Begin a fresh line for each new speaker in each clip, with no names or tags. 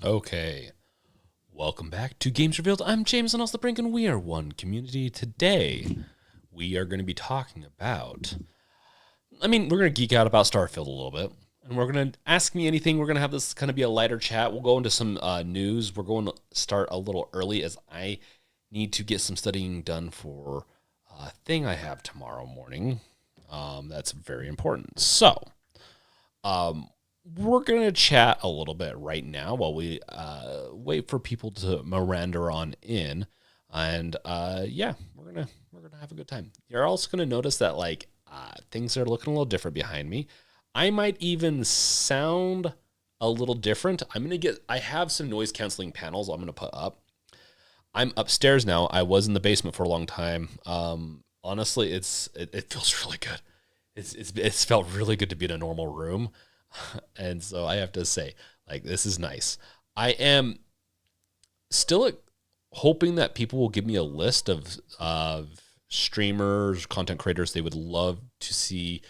Okay, welcome back to Games Revealed. I'm James and also the Brink, and we are one community. Today, we are going to be talking about. We're going to geek out about Starfield a little bit, and we're going to ask me anything. We're going to have this kind of be a lighter chat. We'll go into some news. We're going to start a little early as I need to get some studying done for a thing I have tomorrow morning. That's very important. So, um, we're gonna chat a little bit right now while we wait for people to Miranda on in, and yeah, we're gonna have a good time. You're also gonna notice that things are looking a little different behind me. I might even sound a little different. I have some noise canceling panels I'm gonna put up. I'm upstairs now. I was in the basement for a long time. Honestly, it feels really good. It's felt really good to be in a normal room. And so I have to say, this is nice. I am still hoping that people will give me a list of streamers, content creators they would love to see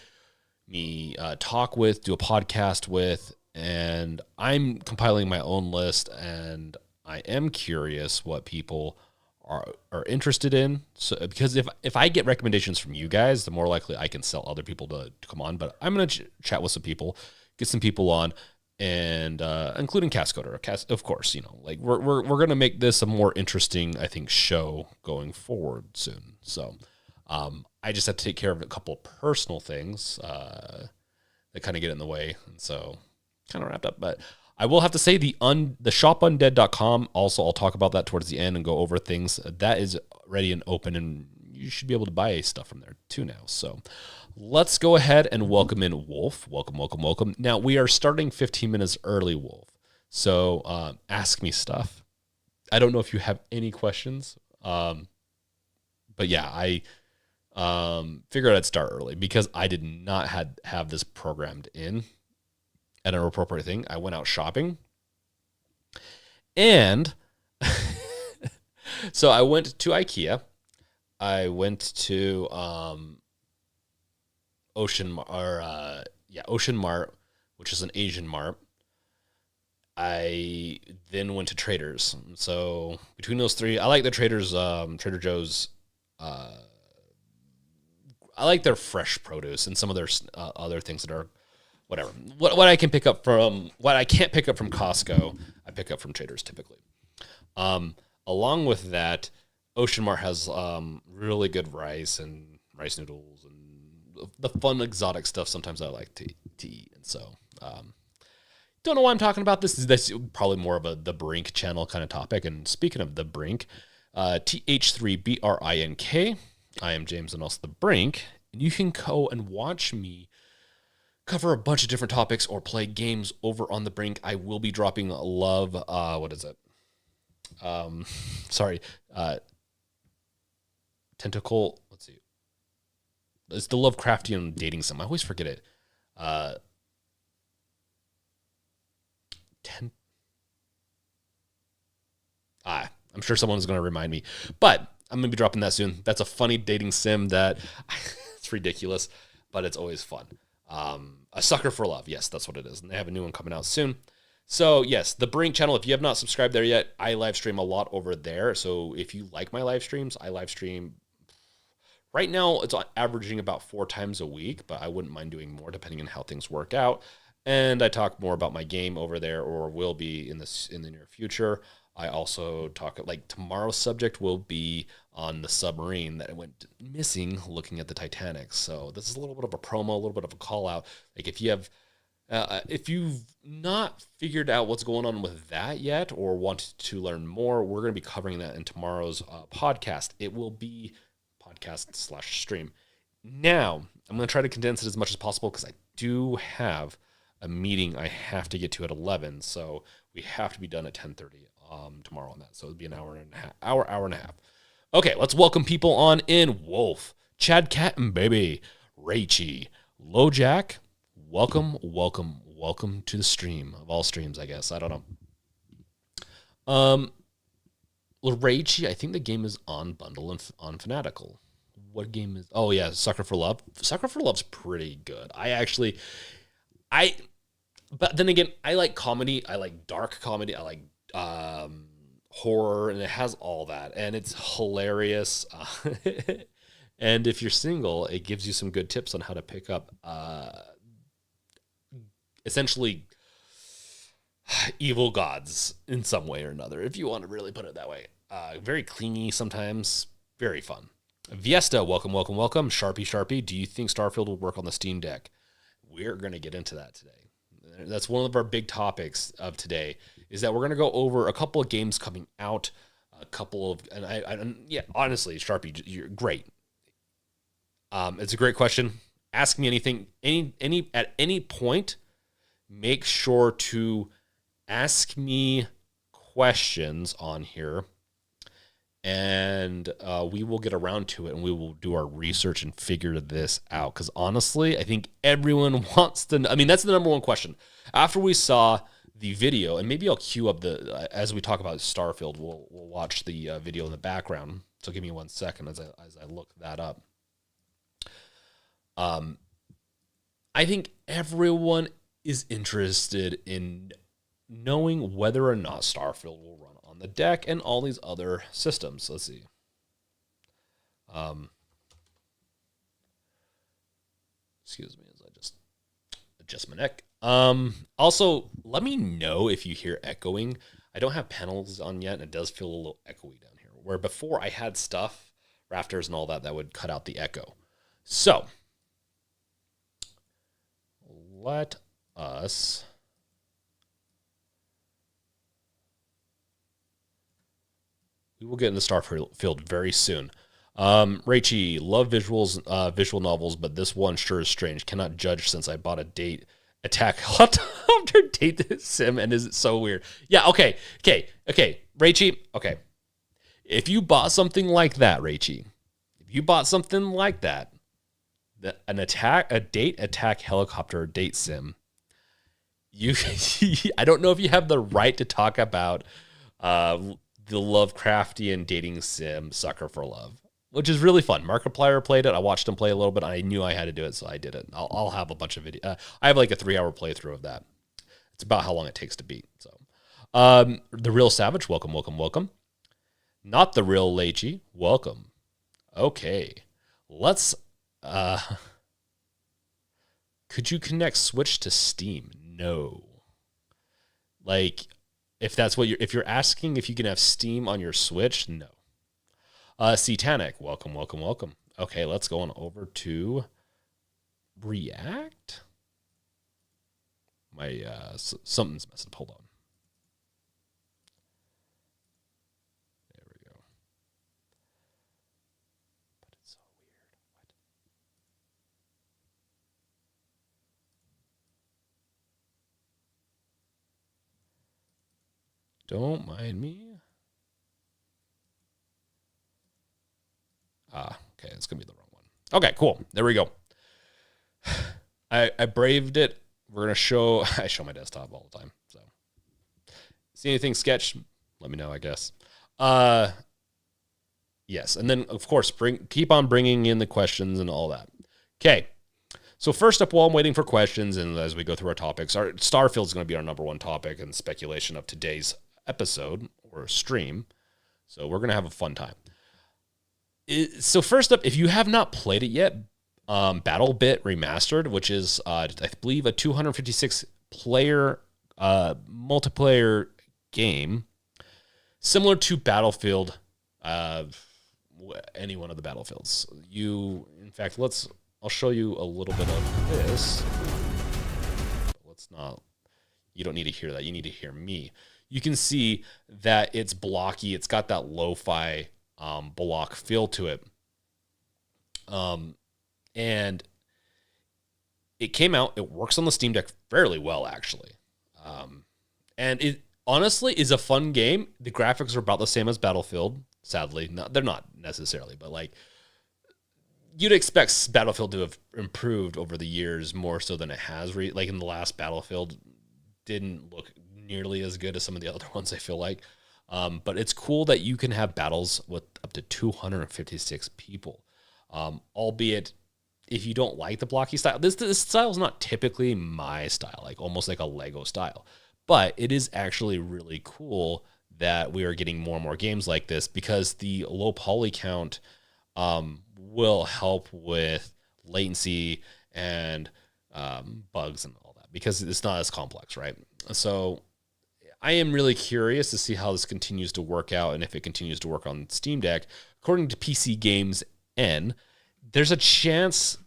me talk with, do a podcast with. And I'm compiling my own list, and I am curious what people are interested in. So because if I get recommendations from you guys, the more likely I can sell other people to come on. But I'm going to chat with some people, get some people on, and including Cascoder, of course. We're going to make this a more interesting, I think, show going forward soon. So I just have to take care of a couple of personal things that kind of get in the way, and so kind of wrapped up. But I will have to say the shopundead.com, also I'll talk about that towards the end and go over things. That is ready and open, and you should be able to buy stuff from there too now. So let's go ahead and welcome in Wolf. Welcome. Now, we are starting 15 minutes early, Wolf. So ask me stuff. I don't know if you have any questions. But yeah, I figured I'd start early because I did not have this programmed in at an appropriate thing. I went out shopping, and so I went to IKEA. I went to Ocean Mart, which is an Asian mart. I then went to Traders. So between those three, I like the Traders, Trader Joe's. I like their fresh produce and some of their other things that are whatever. What I can pick up from, what I can't pick up from Costco, I pick up from Traders typically. Along with that, Ocean Mart has really good rice and rice noodles and the fun exotic stuff sometimes I like to eat. And so, don't know why I'm talking about this. This is probably more of the Brink channel kind of topic. And speaking of the Brink, TH3BRINK, I am James and also the Brink. And you can go and watch me cover a bunch of different topics or play games over on the Brink. I will be dropping love. What is it? Sorry. Tentacle. Let's see. It's the Lovecraftian dating sim. I always forget it. I'm sure someone's going to remind me, but I'm going to be dropping that soon. That's a funny dating sim that it's ridiculous, but it's always fun. A Sucker for Love. Yes, that's what it is. And they have a new one coming out soon. So yes, the Brink channel, if you have not subscribed there yet, I live stream a lot over there. So if you like my live streams, I live stream right now. It's averaging about 4 times a week, but I wouldn't mind doing more depending on how things work out. And I talk more about my game over there, or will be in the near future. I also talk, tomorrow's subject will be on the submarine that went missing looking at the Titanic. So this is a little bit of a promo, a little bit of a call out. If you've not figured out what's going on with that yet or want to learn more, we're going to be covering that in tomorrow's podcast. It will be podcast/stream. Now, I'm going to try to condense it as much as possible because I do have a meeting I have to get to at 11. So we have to be done at 10:30 tomorrow on that. So it'll be an hour and a half. Okay, let's welcome people on in. Wolf, Chad Cat and Baby, Rachy, LoJack. Welcome to the stream of all streams, I guess. I don't know. Rachy, I think the game is on bundle and on Fanatical. What game is? Oh yeah, Sucker for Love. Sucker for Love's pretty good. But then again, I like comedy. I like dark comedy. I like horror, and it has all that, and it's hilarious. And if you're single, it gives you some good tips on how to pick up essentially evil gods in some way or another, if you want to really put it that way. Very clingy sometimes, very fun. Viesta, welcome, welcome, welcome. Sharpie, do you think Starfield will work on the Steam Deck? We're going to get into that today. That's one of our big topics of today, is that we're going to go over a couple of games coming out, a couple of, yeah, honestly, Sharpie, you're great. It's a great question. Ask me anything, at any point. Make sure to ask me questions on here, and we will get around to it, and we will do our research and figure this out. Because honestly, I think everyone wants to know. I mean, that's the number one question. After we saw the video, and maybe I'll queue up as we talk about Starfield, we'll watch the video in the background. So give me 1 second as I look that up. I think everyone is interested in knowing whether or not Starfield will run on the deck and all these other systems. Let's see. Excuse me as I just adjust my neck. Also, let me know if you hear echoing. I don't have panels on yet, and it does feel a little echoey down here, where before I had stuff, rafters and all that would cut out the echo. So let us we will get into Starfield very soon. Rachie, love visual novels, but this one sure is strange. Cannot judge since I bought a date attack helicopter date sim, and is it so weird? Yeah, okay. Rachie, okay. If you bought something like that, Rachie, a date attack helicopter date sim, you I don't know if you have the right to talk about the Lovecraftian dating sim Sucker for Love, which is really fun. Markiplier played it. I watched him play a little bit. I knew I had to do it, so I did it. I'll have a bunch of video. I have like a 3-hour playthrough of that. It's about how long it takes to beat. So, the Real Savage, welcome, welcome, welcome. Not the Real Leichy, welcome. Okay, let's. Could you connect Switch to Steam? No. Like, if that's what if you're asking if you can have Steam on your Switch, no. Satanic, welcome, welcome, welcome. Okay, let's go on over to React. My something's messed up. Hold on. There we go. But it's so weird. What? Don't mind me. Okay, it's gonna be the wrong one. Okay, cool. There we go. I braved it. We're gonna show. I show my desktop all the time. So, see anything sketch? Let me know. I guess. Yes, and then of course, keep on bringing in the questions and all that. Okay. So first up, while I'm waiting for questions, and as we go through our topics, our Starfield is going to be our number one topic and speculation of today's episode or stream. So we're gonna have a fun time. So first up, if you have not played it yet, BattleBit Remastered, which is, I believe, a 256-player multiplayer game, similar to Battlefield, any one of the Battlefields. In fact, I'll show you a little bit of this. Let's not. You don't need to hear that. You need to hear me. You can see that it's blocky. It's got that lo-fi block feel to it. And it came out, it works on the Steam Deck fairly well, actually. And it honestly is a fun game. The graphics are about the same as Battlefield, sadly. They're not necessarily, but like, you'd expect Battlefield to have improved over the years more so than it has. Like in the last Battlefield, didn't look nearly as good as some of the other ones, I feel like. But it's cool that you can have battles with up to 256 people, albeit if you don't like the blocky style, this style is not typically my style, like almost like a Lego style, but it is actually really cool that we are getting more and more games like this, because the low poly count will help with latency and bugs and all that, because it's not as complex, right? So I am really curious to see how this continues to work out, and if it continues to work on Steam Deck. According to PC Games N, there's a chance,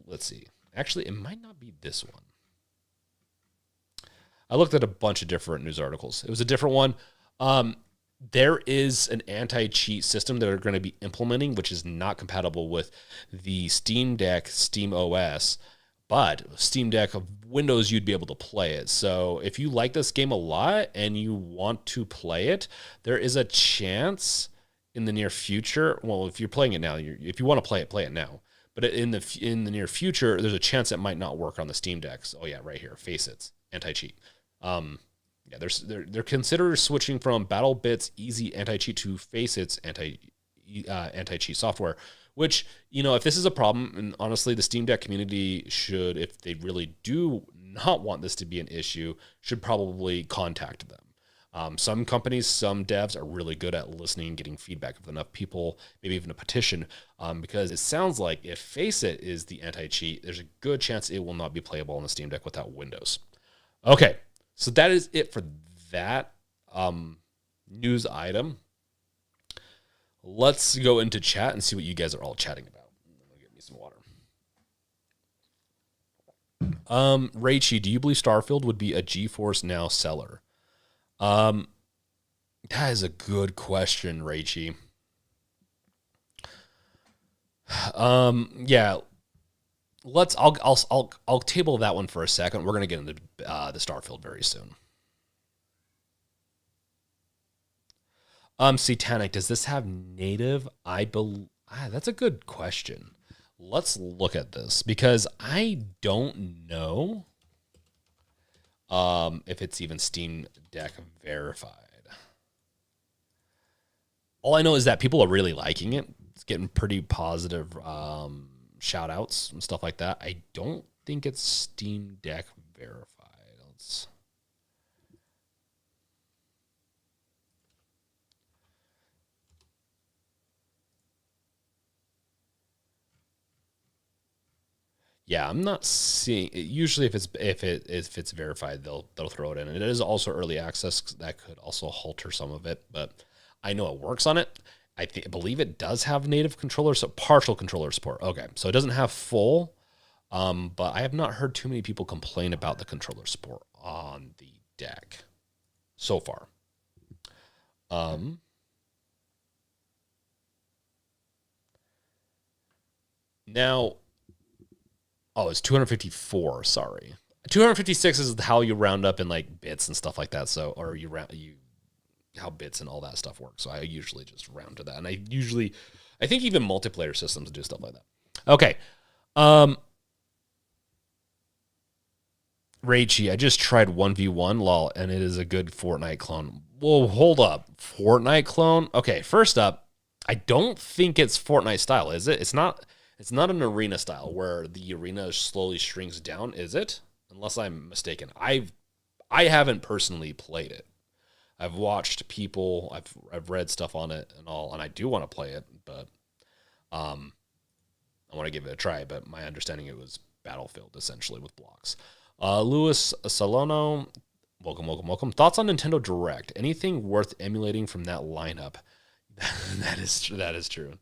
let's see. Actually, it might not be this one. I looked at a bunch of different news articles. It was a different one. There is an anti-cheat system that they're going to be implementing, which is not compatible with the Steam Deck, Steam OS, but Steam Deck of Windows, you'd be able to play it. So if you like this game a lot and you want to play it, there is a chance in the near future. Well, if you're playing it now, if you want to play it now. But in the near future, there's a chance it might not work on the Steam Decks. Oh yeah, right here, Faceit anti-cheat. Yeah, they're considering switching from BattleBit's easy anti-cheat to Faceit's anti-cheat software. Which, if this is a problem, and honestly, the Steam Deck community should, if they really do not want this to be an issue, should probably contact them. Some companies, some devs are really good at listening and getting feedback of enough people, maybe even a petition, because it sounds like if Faceit is the anti-cheat, there's a good chance it will not be playable on the Steam Deck without Windows. Okay, so that is it for that news item. Let's go into chat and see what you guys are all chatting about. Get me some water. Raichi, do you believe Starfield would be a GeForce Now seller? That is a good question, Raichi. Yeah. I'll table that one for a second. We're gonna get into the Starfield very soon. Satanic, does this have native? That's a good question. Let's look at this, because I don't know if it's even Steam Deck verified. All I know is that people are really liking it. It's getting pretty positive shout outs and stuff like that. I don't think it's Steam Deck verified. Yeah, I'm not seeing. Usually, if it's verified, they'll throw it in. And it is also early access. That could also halter some of it, but I know it works on it. I believe it does have native controller, so partial controller support. Okay, so it doesn't have full, but I have not heard too many people complain about the controller support on the deck so far. Now. Oh, it's 254. Sorry, 256 is how you round up in like bits and stuff like that. So, or how bits and all that stuff works. So I usually just round to that, and I think even multiplayer systems do stuff like that. Okay, Raichi, I just tried 1v1 lol, and it is a good Fortnite clone. Whoa, hold up, Fortnite clone? Okay, first up, I don't think it's Fortnite style, is it? It's not. It's not an arena style where the arena slowly shrinks down, is it? Unless I'm mistaken. I haven't personally played it. I've watched people, I've read stuff on it and all, and I do want to play it, but I want to give it a try. But my understanding, it was Battlefield essentially with blocks. Louis Salono, welcome. Thoughts on Nintendo Direct? Anything worth emulating from that lineup? That is true.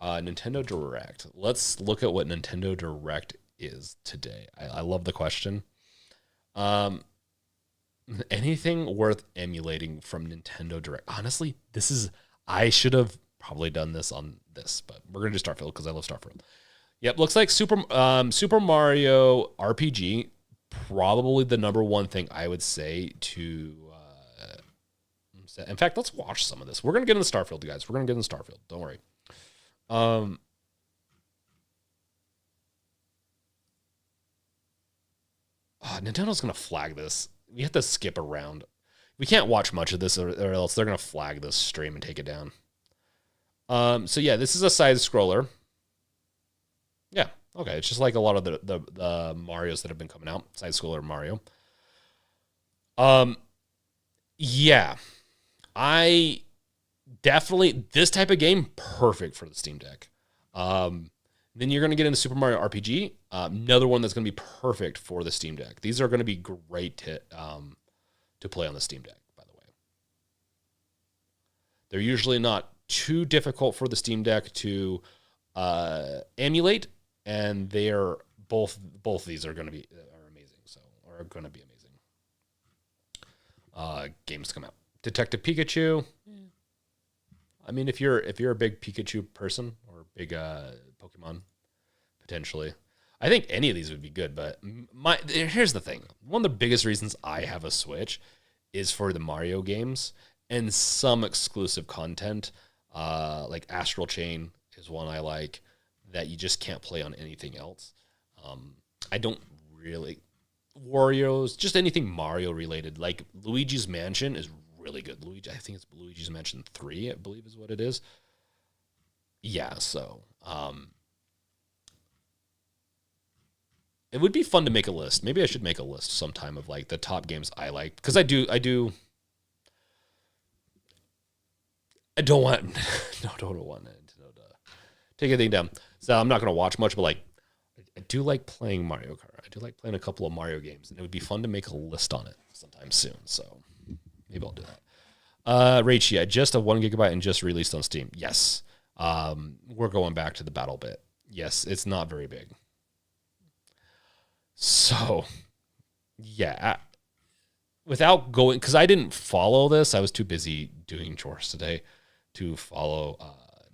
Nintendo Direct. Let's look at what Nintendo Direct is today. I love the question. Anything worth emulating from Nintendo Direct? Honestly, I should have probably done this on this, but we're gonna do Starfield because I love Starfield. Yep, looks like Super Mario RPG, probably the number one thing I would say to. In fact, let's watch some of this. We're gonna get into Starfield, guys. We're gonna get into Starfield. Don't worry. Nintendo's gonna flag this. We have to skip around. We can't watch much of this, or else they're gonna flag this stream and take it down. So yeah, this is a side scroller. Yeah, okay. It's just like a lot of the Marios that have been coming out, side scroller Mario. Um, yeah, I definitely this type of game perfect for the Steam Deck. Then you're going to get into Super Mario RPG, another one that's going to be perfect for the Steam Deck. These are going to be great to play on the Steam Deck, by the way. They're usually not too difficult for the Steam Deck to emulate, and they're both of these are going to be amazing. So are going to be amazing. Games come out. Detective Pikachu. I mean, if you're a big Pikachu person or big Pokemon, potentially, I think any of these would be good. But here's the thing: one of the biggest reasons I have a Switch is for the Mario games and some exclusive content, like Astral Chain is one I like that you just can't play on anything else. I don't really Wario's, just anything Mario related, like Luigi's Mansion is really good. I think it's Luigi's Mansion 3, I believe is what it is. Yeah, so it would be fun to make a list. Maybe I should make a list sometime of like the top games I like, because I don't want don't want Nintendo to take anything down. So I'm not going to watch much, but like I do like playing Mario Kart. I do like playing a couple of Mario games, and it would be fun to make a list on it sometime soon. So maybe I'll do that. Raichi, just a 1 gigabyte and just released on Steam. Yes. We're going back to the BattleBit. Yes, it's not very big. So, yeah. Without going, because I didn't follow this, I was too busy doing chores today to follow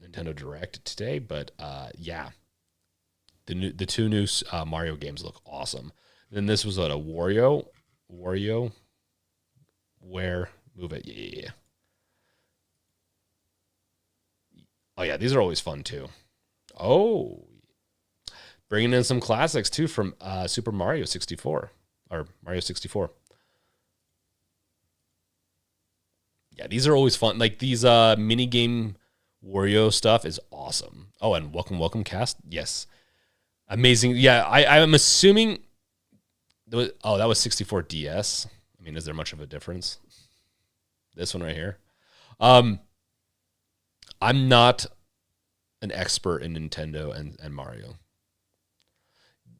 Nintendo Direct today. But yeah, the two new Mario games look awesome. Then this was a Wario, where move it, yeah. Oh yeah, these are always fun too. Oh, bringing in some classics too from Super Mario 64 or Mario 64. Yeah, these are always fun. Like these mini game Wario stuff is awesome. Oh, and welcome cast. Yes, amazing. Yeah, I'm assuming. That was 64 DS. I mean, is there much of a difference? This one right here. I'm not an expert in Nintendo and Mario.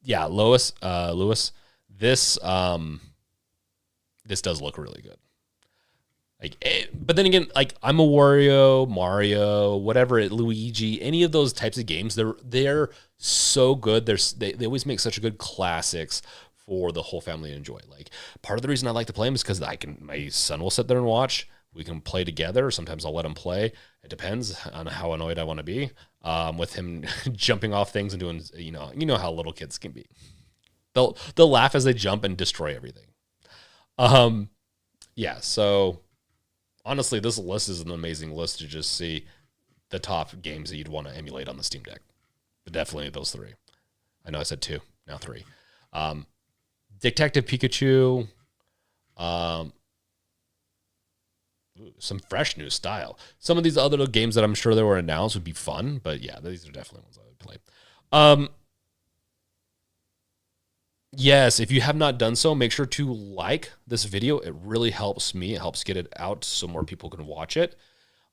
Yeah, Lewis, this this does look really good. Like, but then again, like I'm a Wario, Mario, whatever, Luigi, any of those types of games, they're so good. They always make such good classics for the whole family to enjoy. Like part of the reason I like to play them is because my son will sit there and watch. We can play together. Sometimes I'll let him play. It depends on how annoyed I want to be with him jumping off things and doing, you know how little kids can be. They'll laugh as they jump and destroy everything. Yeah. So honestly, this list is an amazing list to just see the top games that you'd want to emulate on the Steam Deck. But definitely those three. I know I said 2, now 3. Detective Pikachu. Some fresh new style. Some of these other games that I'm sure that were announced would be fun, but yeah, these are definitely ones I would play. Yes, if you have not done so, make sure to like this video. It really helps me. It helps get it out so more people can watch it.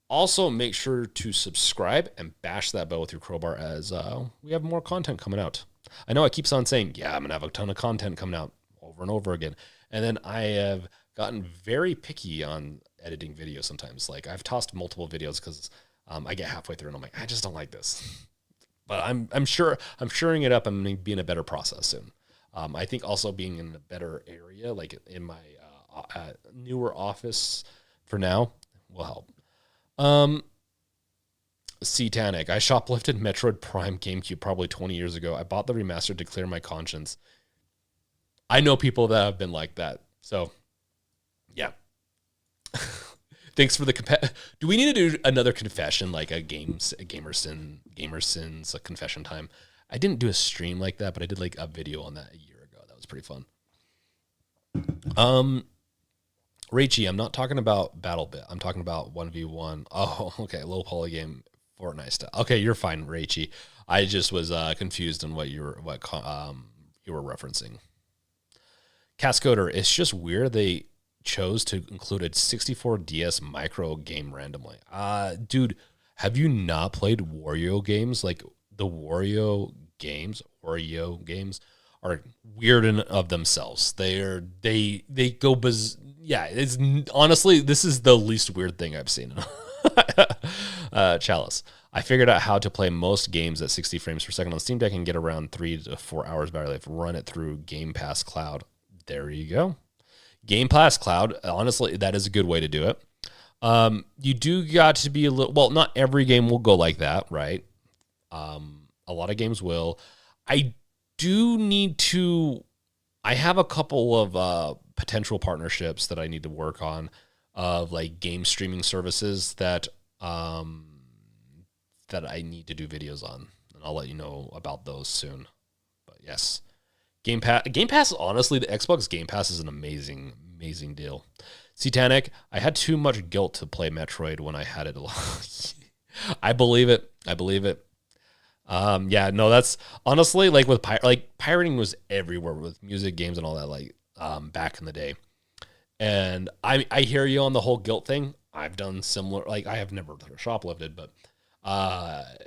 Also, make sure to subscribe and bash that bell with your crowbar as we have more content coming out. I know I keep on saying, yeah, I'm going to have a ton of content coming out over and over again. And then I have gotten very picky on editing videos sometimes. Like I've tossed multiple videos because I get halfway through and I'm like, I just don't like this. But I'm shoring it up. I'm going to be in a better process soon. I think also being in a better area, like in my newer office for now, will help. Satanic. I shoplifted Metroid Prime GameCube probably 20 years ago. I bought the remaster to clear my conscience. I know people that have been like that. So, yeah. Thanks for the do we need to do another confession, like a gamer sins a confession time? I didn't do a stream like that, but I did like a video on that a year ago. That was pretty fun. Raichi, I'm not talking about BattleBit. I'm talking about 1v1. Oh, okay, low poly game Fortnite style. Okay, you're fine, Raichi. I just was confused on what you were referencing. Cascoder, it's just weird they chose to include a 64 DS micro game randomly. Dude, have you not played Wario games? Like the Wario games are weird in of themselves. They go yeah, it's honestly, this is the least weird thing I've seen. Chalice. I figured out how to play most games at 60 frames per second on Steam Deck and get around 3 to 4 hours battery life. Run it through Game Pass Cloud. There you go. Game Pass Cloud. Honestly, that is a good way to do it. You do got to be a little, well, not every game will go like that, right? A lot of games will. I have a couple of potential partnerships that I need to work on of like game streaming services that I need to do videos on, and I'll let you know about those soon. But yes, Game Pass, honestly, the Xbox Game Pass is an amazing deal. Satanic, I had too much guilt to play Metroid when I had it. I believe it. Yeah, no, that's honestly like with pirating was everywhere with music, games, and all that. Like back in the day, and I hear you on the whole guilt thing. I've done similar. Like I have never shoplifted, but I've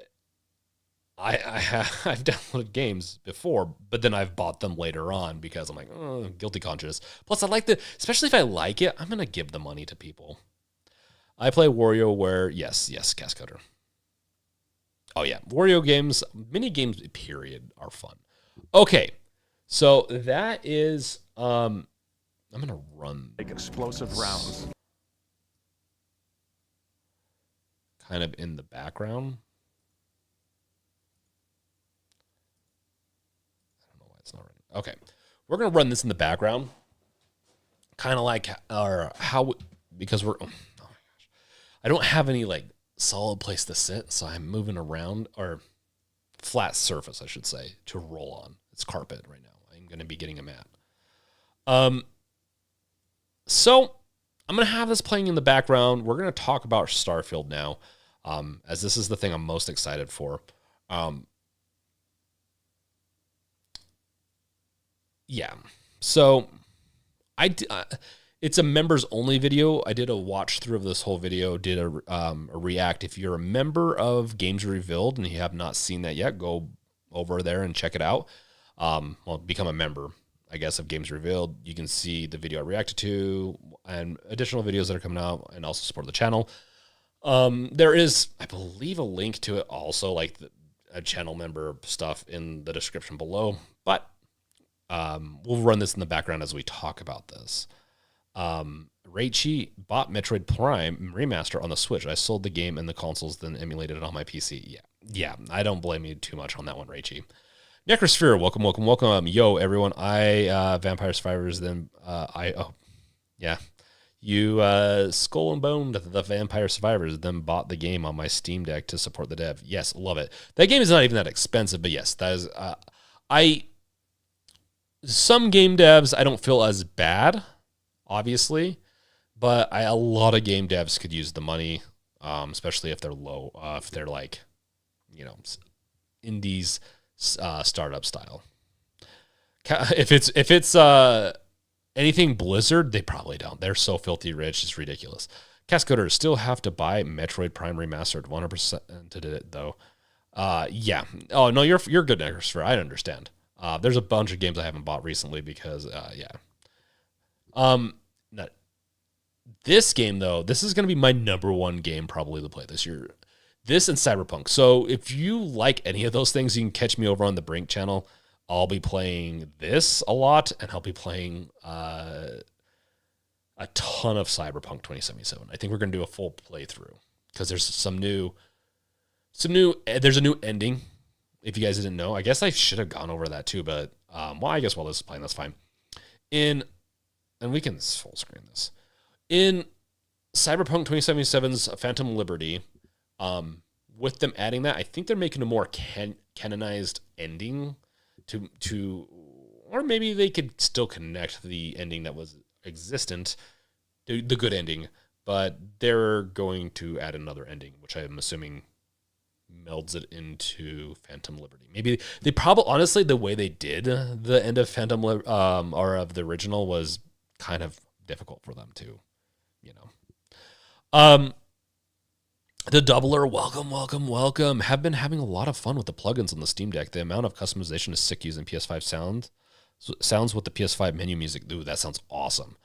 downloaded games before, but then I've bought them later on because I'm like, oh, guilty conscience. Plus, I like especially if I like it, I'm gonna give the money to people. I play WarioWare. Yes, Cascoder. Oh yeah, Wario games, mini games, period, are fun. Okay, so that is I'm gonna run
like explosive rounds,
kind of in the background. I don't know why it's not running. Okay, we're gonna run this in the background, kind of like because we're. Oh my gosh, I don't have any like solid place to sit, so I'm moving around, or flat surface, I should say, to roll on. It's carpet right now. I'm going to be getting a mat. So I'm going to have this playing in the background. We're going to talk about Starfield now, as this is the thing I'm most excited for. Yeah. So it's a members only video. I did a watch through of this whole video, did a react. If you're a member of Games Revealed and you have not seen that yet, go over there and check it out. Well, become a member, I guess, of Games Revealed. You can see the video I reacted to and additional videos that are coming out, and also support the channel. There is, I believe, a link to it also, like a channel member stuff in the description below. But we'll run this in the background as we talk about this. Raichi bought Metroid Prime Remaster on the Switch. I sold the game and the consoles, then emulated it on my PC. Yeah, I don't blame you too much on that one, Raichi. Necrosphere, welcome. Yo, everyone. Vampire Survivors, then you skull and boned the Vampire Survivors, then bought the game on my Steam Deck to support the dev. Yes, love it. That game is not even that expensive, but yes, that is some game devs I don't feel as bad, obviously, but a lot of game devs could use the money, especially if they're low, if they're like, indies, startup style. If it's anything Blizzard, they probably don't. They're so filthy rich, it's ridiculous. Cascoder, still have to buy Metroid Prime Remastered 100% did it though. Yeah. Oh no, you're good, Necrosphere. I understand. There's a bunch of games I haven't bought recently because this game though, this is going to be my number one game probably to play this year. This and Cyberpunk. So if you like any of those things, you can catch me over on the Brink channel. I'll be playing this a lot, and I'll be playing a ton of Cyberpunk 2077. I think we're going to do a full playthrough because there's there's a new ending. If you guys didn't know, I guess I should have gone over that too, but I guess while this is playing, that's fine. And we can full screen this. In Cyberpunk 2077's Phantom Liberty, with them adding that, I think they're making a more canonized ending to, or maybe they could still connect the ending that was existent, the good ending, but they're going to add another ending, which I'm assuming melds it into Phantom Liberty. Maybe they probably, honestly, the way they did the end of or of the original was kind of difficult for them to, you know. The Doubler, welcome. Have been having a lot of fun with the plugins on the Steam Deck. The amount of customization is sick using PS5 sounds with the PS5 menu music. Ooh, that sounds awesome.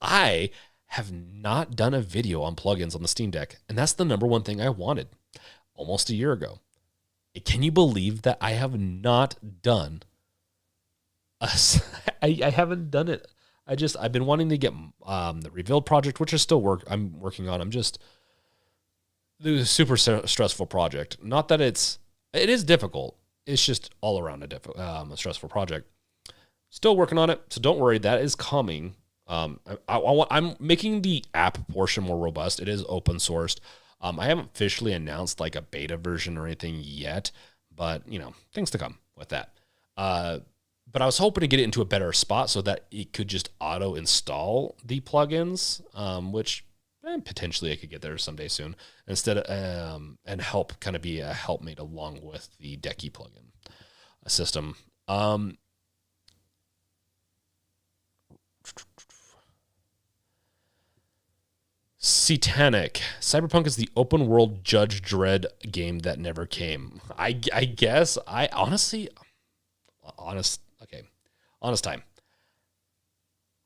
I have not done a video on plugins on the Steam Deck, and that's the number one thing I wanted almost a year ago. Can you believe that I have not done I haven't done it. I've been wanting to get the Revealed project, which is still I'm working on. It was a super stressful project. Not that it is difficult. It's just all around a stressful project. Still working on it, so don't worry. That is coming. I'm making the app portion more robust. It is open sourced. I haven't officially announced like a beta version or anything yet, but things to come with that. But I was hoping to get it into a better spot so that it could just auto install the plugins, which potentially I could get there someday soon. Instead of and help kind of be a helpmate along with the Decky plugin system. Satanic. Cyberpunk is the open world Judge Dredd game that never came. I guess. Honest time.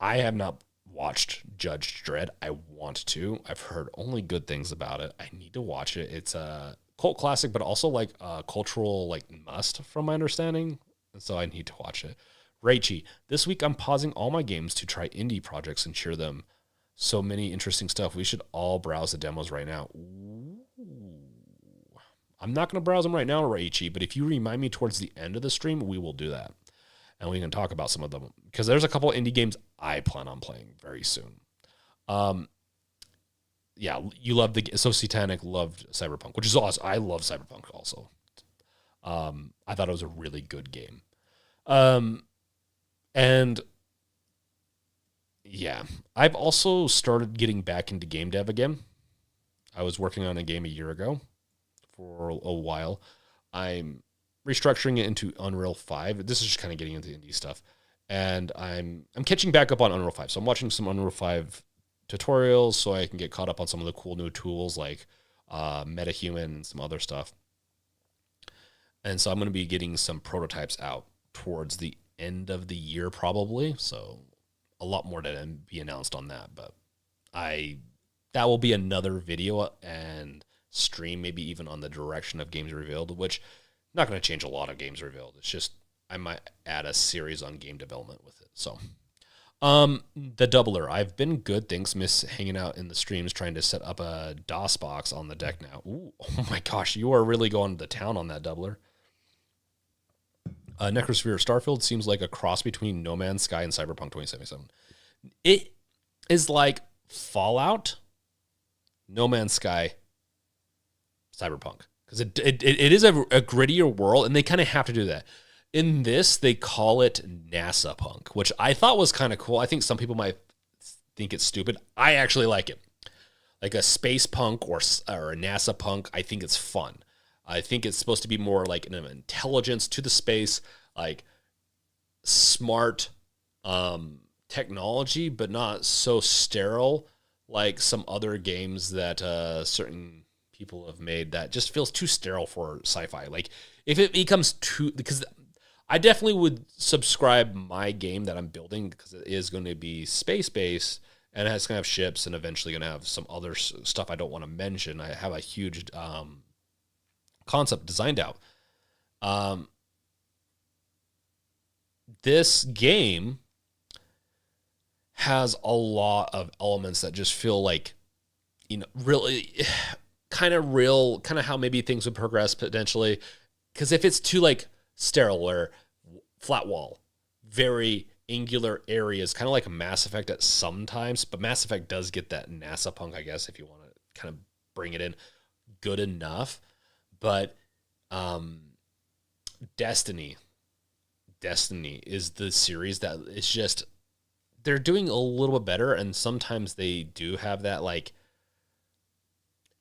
I have not watched Judge Dredd. I want to. I've heard only good things about it. I need to watch it. It's a cult classic, but also like a cultural like must from my understanding. And so I need to watch it. Raichi, this week I'm pausing all my games to try indie projects and cheer them. So many interesting stuff. We should all browse the demos right now. Ooh. I'm not going to browse them right now, Raichi, but if you remind me towards the end of the stream, we will do that. And we can talk about some of them. Because there's a couple indie games I plan on playing very soon. Yeah, you love so Satanic loved Cyberpunk, which is awesome. I love Cyberpunk also. I thought it was a really good game. And yeah, I've also started getting back into game dev again. I was working on a game a year ago for a while. I'm restructuring it into Unreal 5. This is just kind of getting into indie stuff. And I'm catching back up on Unreal 5. So I'm watching some Unreal 5 tutorials so I can get caught up on some of the cool new tools like MetaHuman and some other stuff. And so I'm going to be getting some prototypes out towards the end of the year probably. So a lot more to be announced on that. But that will be another video and stream, maybe even on the direction of Games Revealed, which not going to change a lot of Games Revealed. It's just I might add a series on game development with it. So the Doubler. I've been good. Thanks. Miss hanging out in the streams trying to set up a DOS box on the deck now. Ooh, oh my gosh, you are really going to town on that Doubler. Necrosphere. Starfield seems like a cross between No Man's Sky and Cyberpunk 2077. It is like Fallout, No Man's Sky, Cyberpunk. Because it is a grittier world, and they kind of have to do that. In this, they call it NASA Punk, which I thought was kind of cool. I think some people might think it's stupid. I actually like it. Like a space punk or a NASA punk, I think it's fun. I think it's supposed to be more like an intelligence to the space, like smart technology, but not so sterile like some other games that certain people have made that just feels too sterile for sci-fi. Like if it becomes too, because I definitely would subscribe my game that I'm building because it is going to be space-based and it's going to have ships and eventually going to have some other stuff I don't want to mention. I have a huge concept designed out. This game has a lot of elements that just feel like, really kind of how maybe things would progress potentially. Because if it's too like sterile or flat wall, very angular areas, kind of like a Mass Effect at sometimes, but Mass Effect does get that NASA punk, I guess, if you want to kind of bring it in good enough. But Destiny is the series that is just, they're doing a little bit better, and sometimes they do have that like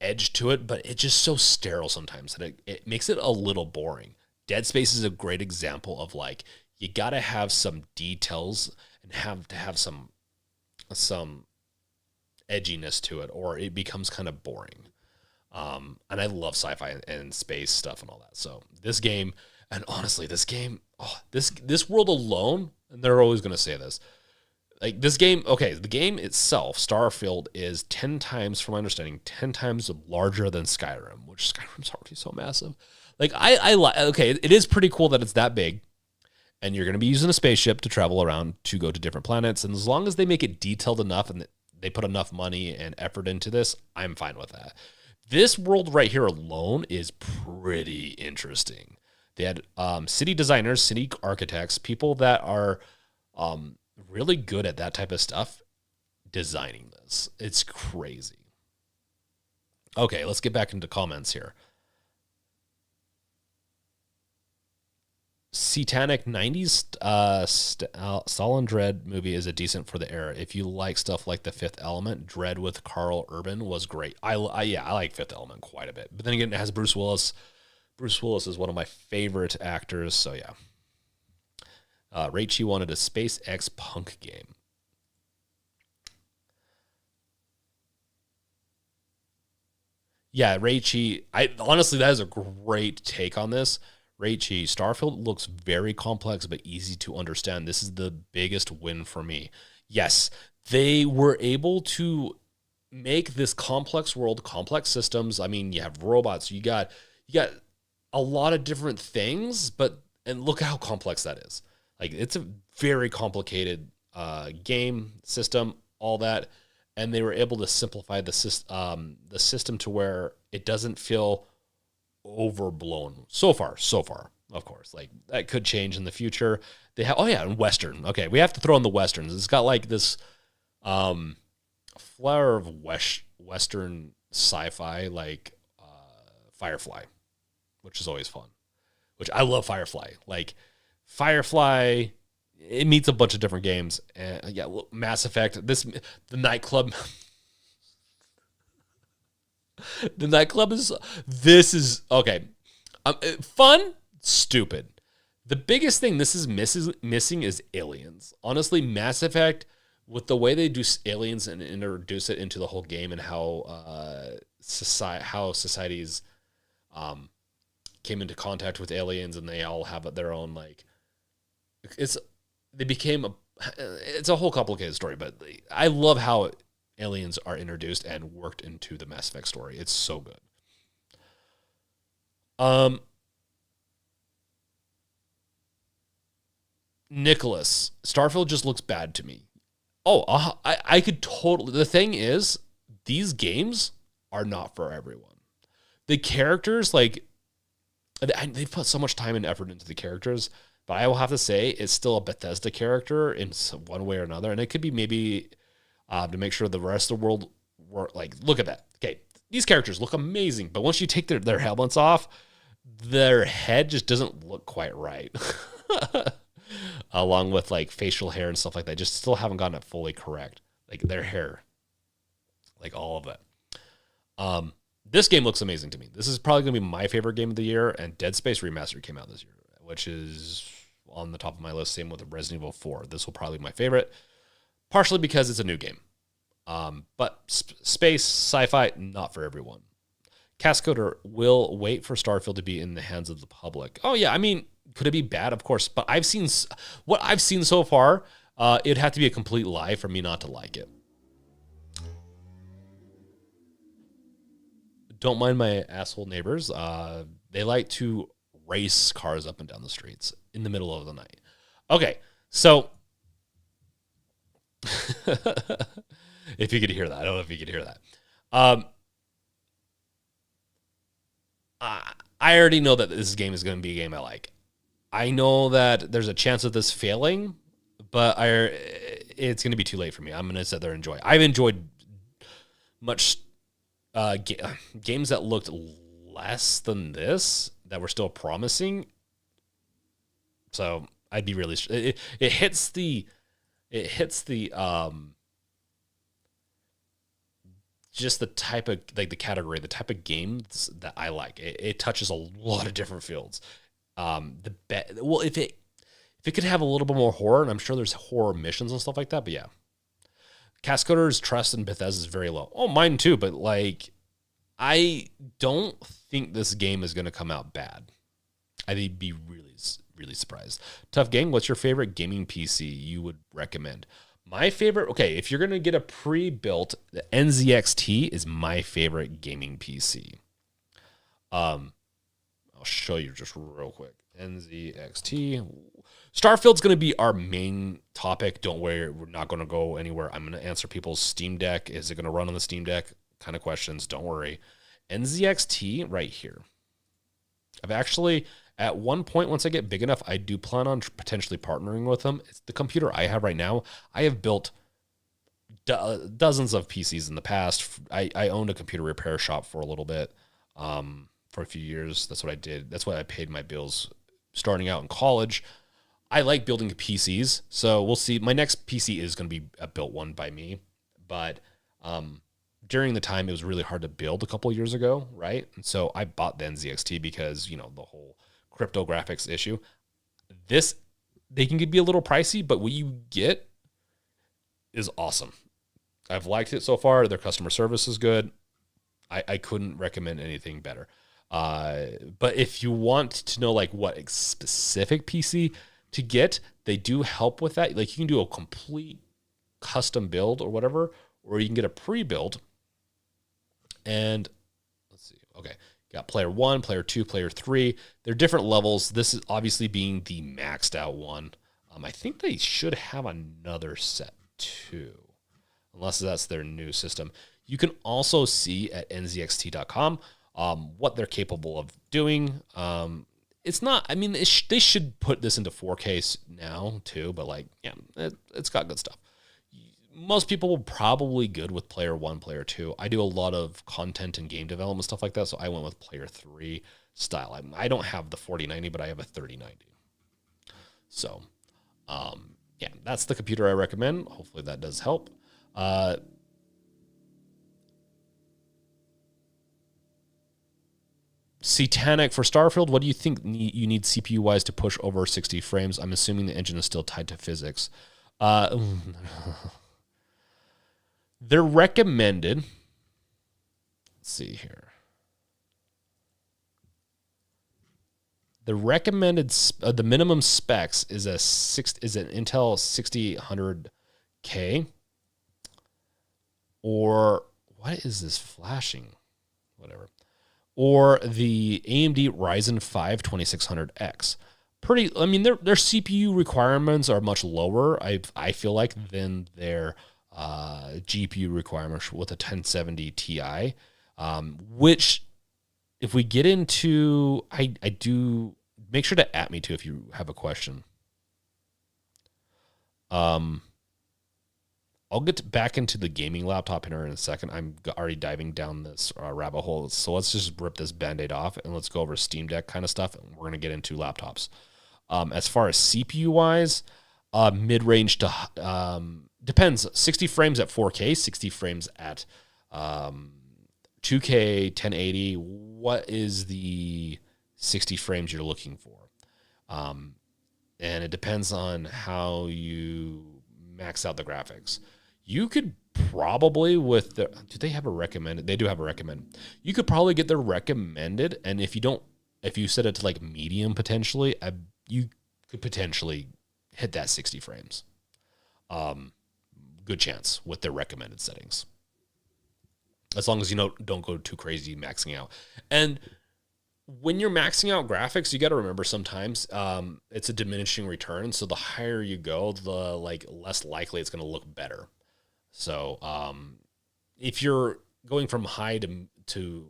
edge to it, but it's just so sterile sometimes that it makes it a little boring. Dead Space is a great example of like, you got to have some details and have to have some edginess to it, or it becomes kind of boring. And I love sci-fi and space stuff and all that. So this game, and honestly, this game, this world alone, and they're always going to say this, like this game, okay, the game itself, Starfield, is 10 times, from my understanding, 10 times larger than Skyrim, which Skyrim's already so massive. Like, okay, it is pretty cool that it's that big, and you're going to be using a spaceship to travel around to go to different planets, and as long as they make it detailed enough and they put enough money and effort into this, I'm fine with that. This world right here alone is pretty interesting. They had city designers, city architects, people that are really good at that type of stuff designing this. It's crazy. Okay, let's get back into comments here. Satanic 90s Stalin Dread movie is a decent for the era. If you like stuff like The Fifth Element, Dread with Carl Urban was great. I like Fifth Element quite a bit. But then again, it has Bruce Willis. Bruce Willis is one of my favorite actors, so yeah. Raichi wanted a SpaceX punk game. Yeah, Raichi, honestly, that is a great take on this. Raichi, Starfield looks very complex but easy to understand. This is the biggest win for me. Yes, they were able to make this complex world, complex systems. I mean, you have robots, you got a lot of different things, and look how complex that is. Like, it's a very complicated game system, all that, and they were able to simplify the system to where it doesn't feel overblown so far, of course. Like, that could change in the future. They have, and Western. Okay, we have to throw in the Westerns. It's got like this flower of Western sci-fi, like Firefly, which is always fun. Which I love Firefly. Like, Firefly, it meets a bunch of different games. Yeah, Mass Effect. The nightclub. The nightclub is. This is okay. Fun, stupid. The biggest thing this is missing is aliens. Honestly, Mass Effect, with the way they do aliens and introduce it into the whole game, and how societies came into contact with aliens, and they all have their own, like, it's a whole complicated story, but I love how aliens are introduced and worked into the Mass Effect story. It's so good. Nicholas, Starfield just looks bad to me. I could totally. The thing is, these games are not for everyone. The characters, like, they've put so much time and effort into the characters, but I will have to say it's still a Bethesda character in one way or another, and it could be maybe to make sure the rest of the world like, look at that. Okay, these characters look amazing, but once you take their helmets off, their head just doesn't look quite right. Along with, like, facial hair and stuff like that, just still haven't gotten it fully correct. Like, their hair, like, all of it. This game looks amazing to me. This is probably going to be my favorite game of the year, and Dead Space Remastered came out this year, which is on the top of my list. Same with Resident Evil 4. This will probably be my favorite, partially because it's a new game. But space, sci-fi, not for everyone. Cascoder will wait for Starfield to be in the hands of the public. Oh, yeah, I mean, could it be bad? Of course, but what I've seen so far, it'd have to be a complete lie for me not to like it. Don't mind my asshole neighbors. They like to race cars up and down the streets in the middle of the night. Okay, so if you could hear that, I don't know if you could hear that. I already know that this game is going to be a game I like. I know that there's a chance of this failing, but it's going to be too late for me. I'm going to sit there and enjoy. I've enjoyed much games that looked less than this that were still promising. So I'd be really. It hits the just the type of like the category, the type of games that I like. It touches a lot of different fields. Well, if it could have a little bit more horror, and I'm sure there's horror missions and stuff like that, but yeah. Cascoder's trust in Bethesda is very low. Oh, mine too, but like I don't think this game is going to come out bad. I'd be really, really surprised. Tough Gang, what's your favorite gaming PC you would recommend? My favorite, okay, if you're going to get a pre-built, the NZXT is my favorite gaming PC. I'll show you just real quick. NZXT. Starfield's going to be our main topic. Don't worry, we're not going to go anywhere. I'm going to answer people's Steam Deck. Is it going to run on the Steam Deck? Kind of questions. Don't worry. NZXT right here. I've actually, at one point, once I get big enough, I do plan on potentially partnering with them. It's the computer I have right now. I have built dozens of PCs in the past. I owned a computer repair shop for a little bit, for a few years. That's what I did. That's what I paid my bills starting out in college. I like building PCs, so we'll see. My next PC is going to be a built one by me, but during the time it was really hard to build a couple of years ago, right? And so I bought the NZXT because, the whole crypto graphics issue. They can be a little pricey, but what you get is awesome. I've liked it so far. Their customer service is good. I couldn't recommend anything better. But if you want to know like what specific PC to get, they do help with that. Like you can do a complete custom build or whatever, or you can get a pre-build. And let's see. Okay. Got player 1, player 2, player 3. They're different levels. This is obviously being the maxed out one. I think they should have another set too, unless that's their new system. You can also see at nzxt.com what they're capable of doing. It's not, I mean, they should put this into 4K now too, but like, yeah, it's got good stuff. Most people will probably good with player 1, player 2. I do a lot of content and game development, stuff like that, so I went with player 3 style. I don't have the 4090, but I have a 3090. So, yeah, that's the computer I recommend. Hopefully that does help. Satanic for Starfield, what do you think you need CPU-wise to push over 60 frames? I'm assuming the engine is still tied to physics. They're recommended. Let's see here. The recommended, the minimum specs is an Intel 6800K, or what is this flashing? Whatever. Or the AMD Ryzen 5 2600X. Pretty, I mean, their CPU requirements are much lower, I feel like, than their GPU requirements with a 1070 Ti, which if we get into, I do, make sure to at me too if you have a question. I'll get back into the gaming laptop here in a second. I'm already diving down this rabbit hole. So let's just rip this Band-Aid off and let's go over Steam Deck kind of stuff. And we're going to get into laptops. As far as CPU-wise, mid-range to, depends. 60 frames at 4K, 60 frames at 2K, 1080. What is the 60 frames you're looking for? And it depends on how you max out the graphics. You could probably with the, do they have a recommended? They do have a recommended. You could probably get their recommended, and if you set it to like medium potentially, you could potentially hit that 60 frames. Good chance with their recommended settings. As long as you don't go too crazy maxing out. And when you're maxing out graphics, you got to remember sometimes it's a diminishing return. So the higher you go, the less likely it's going to look better. So if you're going from high to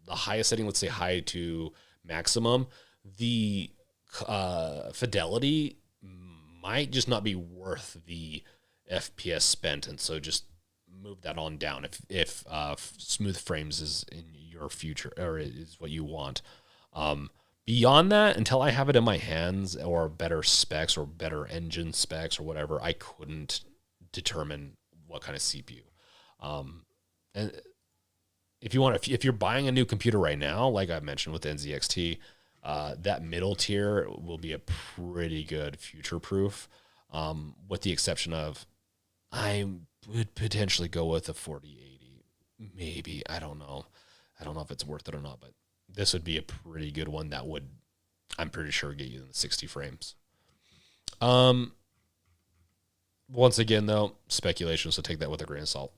the highest setting, let's say high to maximum, the fidelity might just not be worth the FPS spent, and so just move that on down if smooth frames is in your future or is what you want. Beyond that, until I have it in my hands or better specs or better engine specs or whatever, I couldn't determine what kind of CPU. And if you're buying a new computer right now, like I mentioned with NZXT, that middle tier will be a pretty good future proof. With the exception of, I would potentially go with a 4080, maybe. I don't know if it's worth it or not, but this would be a pretty good one that would, I'm pretty sure, get you in the 60 frames. Once again, though, speculation, so take that with a grain of salt.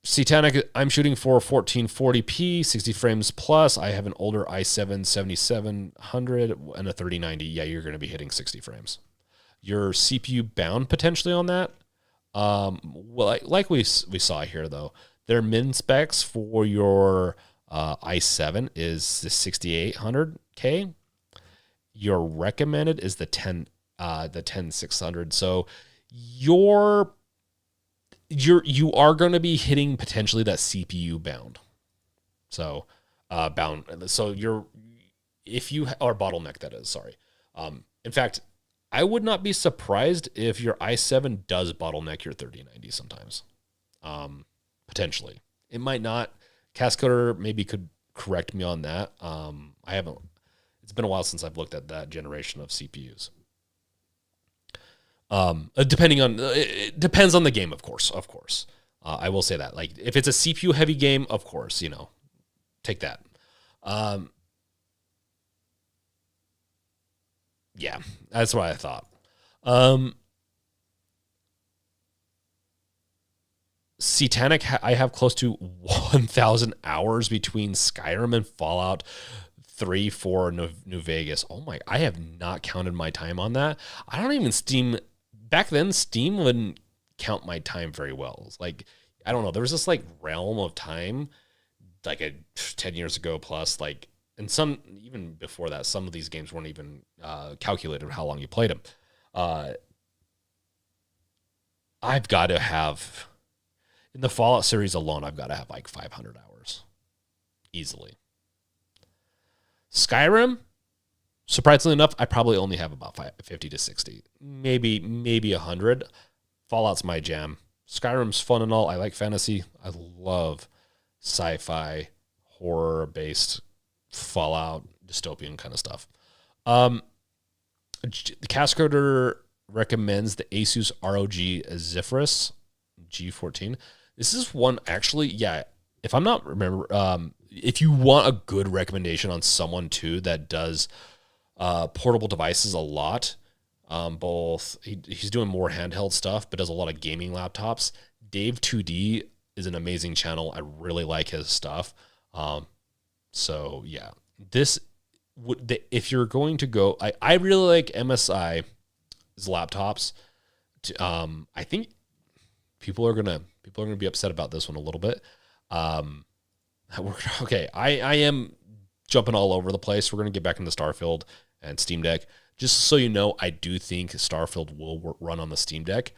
Satanic, I'm shooting for 1440p, 60 frames plus. I have an older i7 7700 and a 3090. Yeah, you're going to be hitting 60 frames. Your CPU bound potentially on that. Well, like we saw here, though, their min specs for your i7 is the 6800K. Your recommended is the 10600. So you are going to be hitting potentially that CPU bound. So bound. So if you are bottleneck, that is, sorry. In fact, I would not be surprised if your i7 does bottleneck your 3090 sometimes. Potentially. It might not. Cascoder maybe could correct me on that. I haven't. It's been a while since I've looked at that generation of CPUs. It depends on the game, of course. I will say that. Like, if it's a CPU heavy game, of course, take that. Yeah, that's what I thought. Satanic, I have close to 1,000 hours between Skyrim and Fallout 3 for New Vegas. Oh my, I have not counted my time on that. I don't even back then, Steam wouldn't count my time very well. It's like, I don't know. There was this like realm of time, like 10 years ago plus, like, and some, even before that, some of these games weren't even calculated how long you played them. I've got to have, in the Fallout series alone, I've got to have like 500 hours. Easily. Skyrim, surprisingly enough, I probably only have about 50 to 60. Maybe 100. Fallout's my jam. Skyrim's fun and all. I like fantasy. I love sci-fi, horror-based Fallout, dystopian kind of stuff. The Cascoder recommends the Asus ROG Zephyrus G14. This is one, actually, yeah, if I'm not remember, if you want a good recommendation on someone too that does portable devices a lot, both he's doing more handheld stuff, but does a lot of gaming laptops. Dave 2D is an amazing channel. I really like his stuff. So yeah, this would, if you're going to go, I really like MSI's laptops. I think people are gonna be upset about this one a little bit. Okay, I am jumping all over the place. We're going to get back into Starfield and Steam Deck. Just so you know, I do think Starfield will run on the Steam Deck.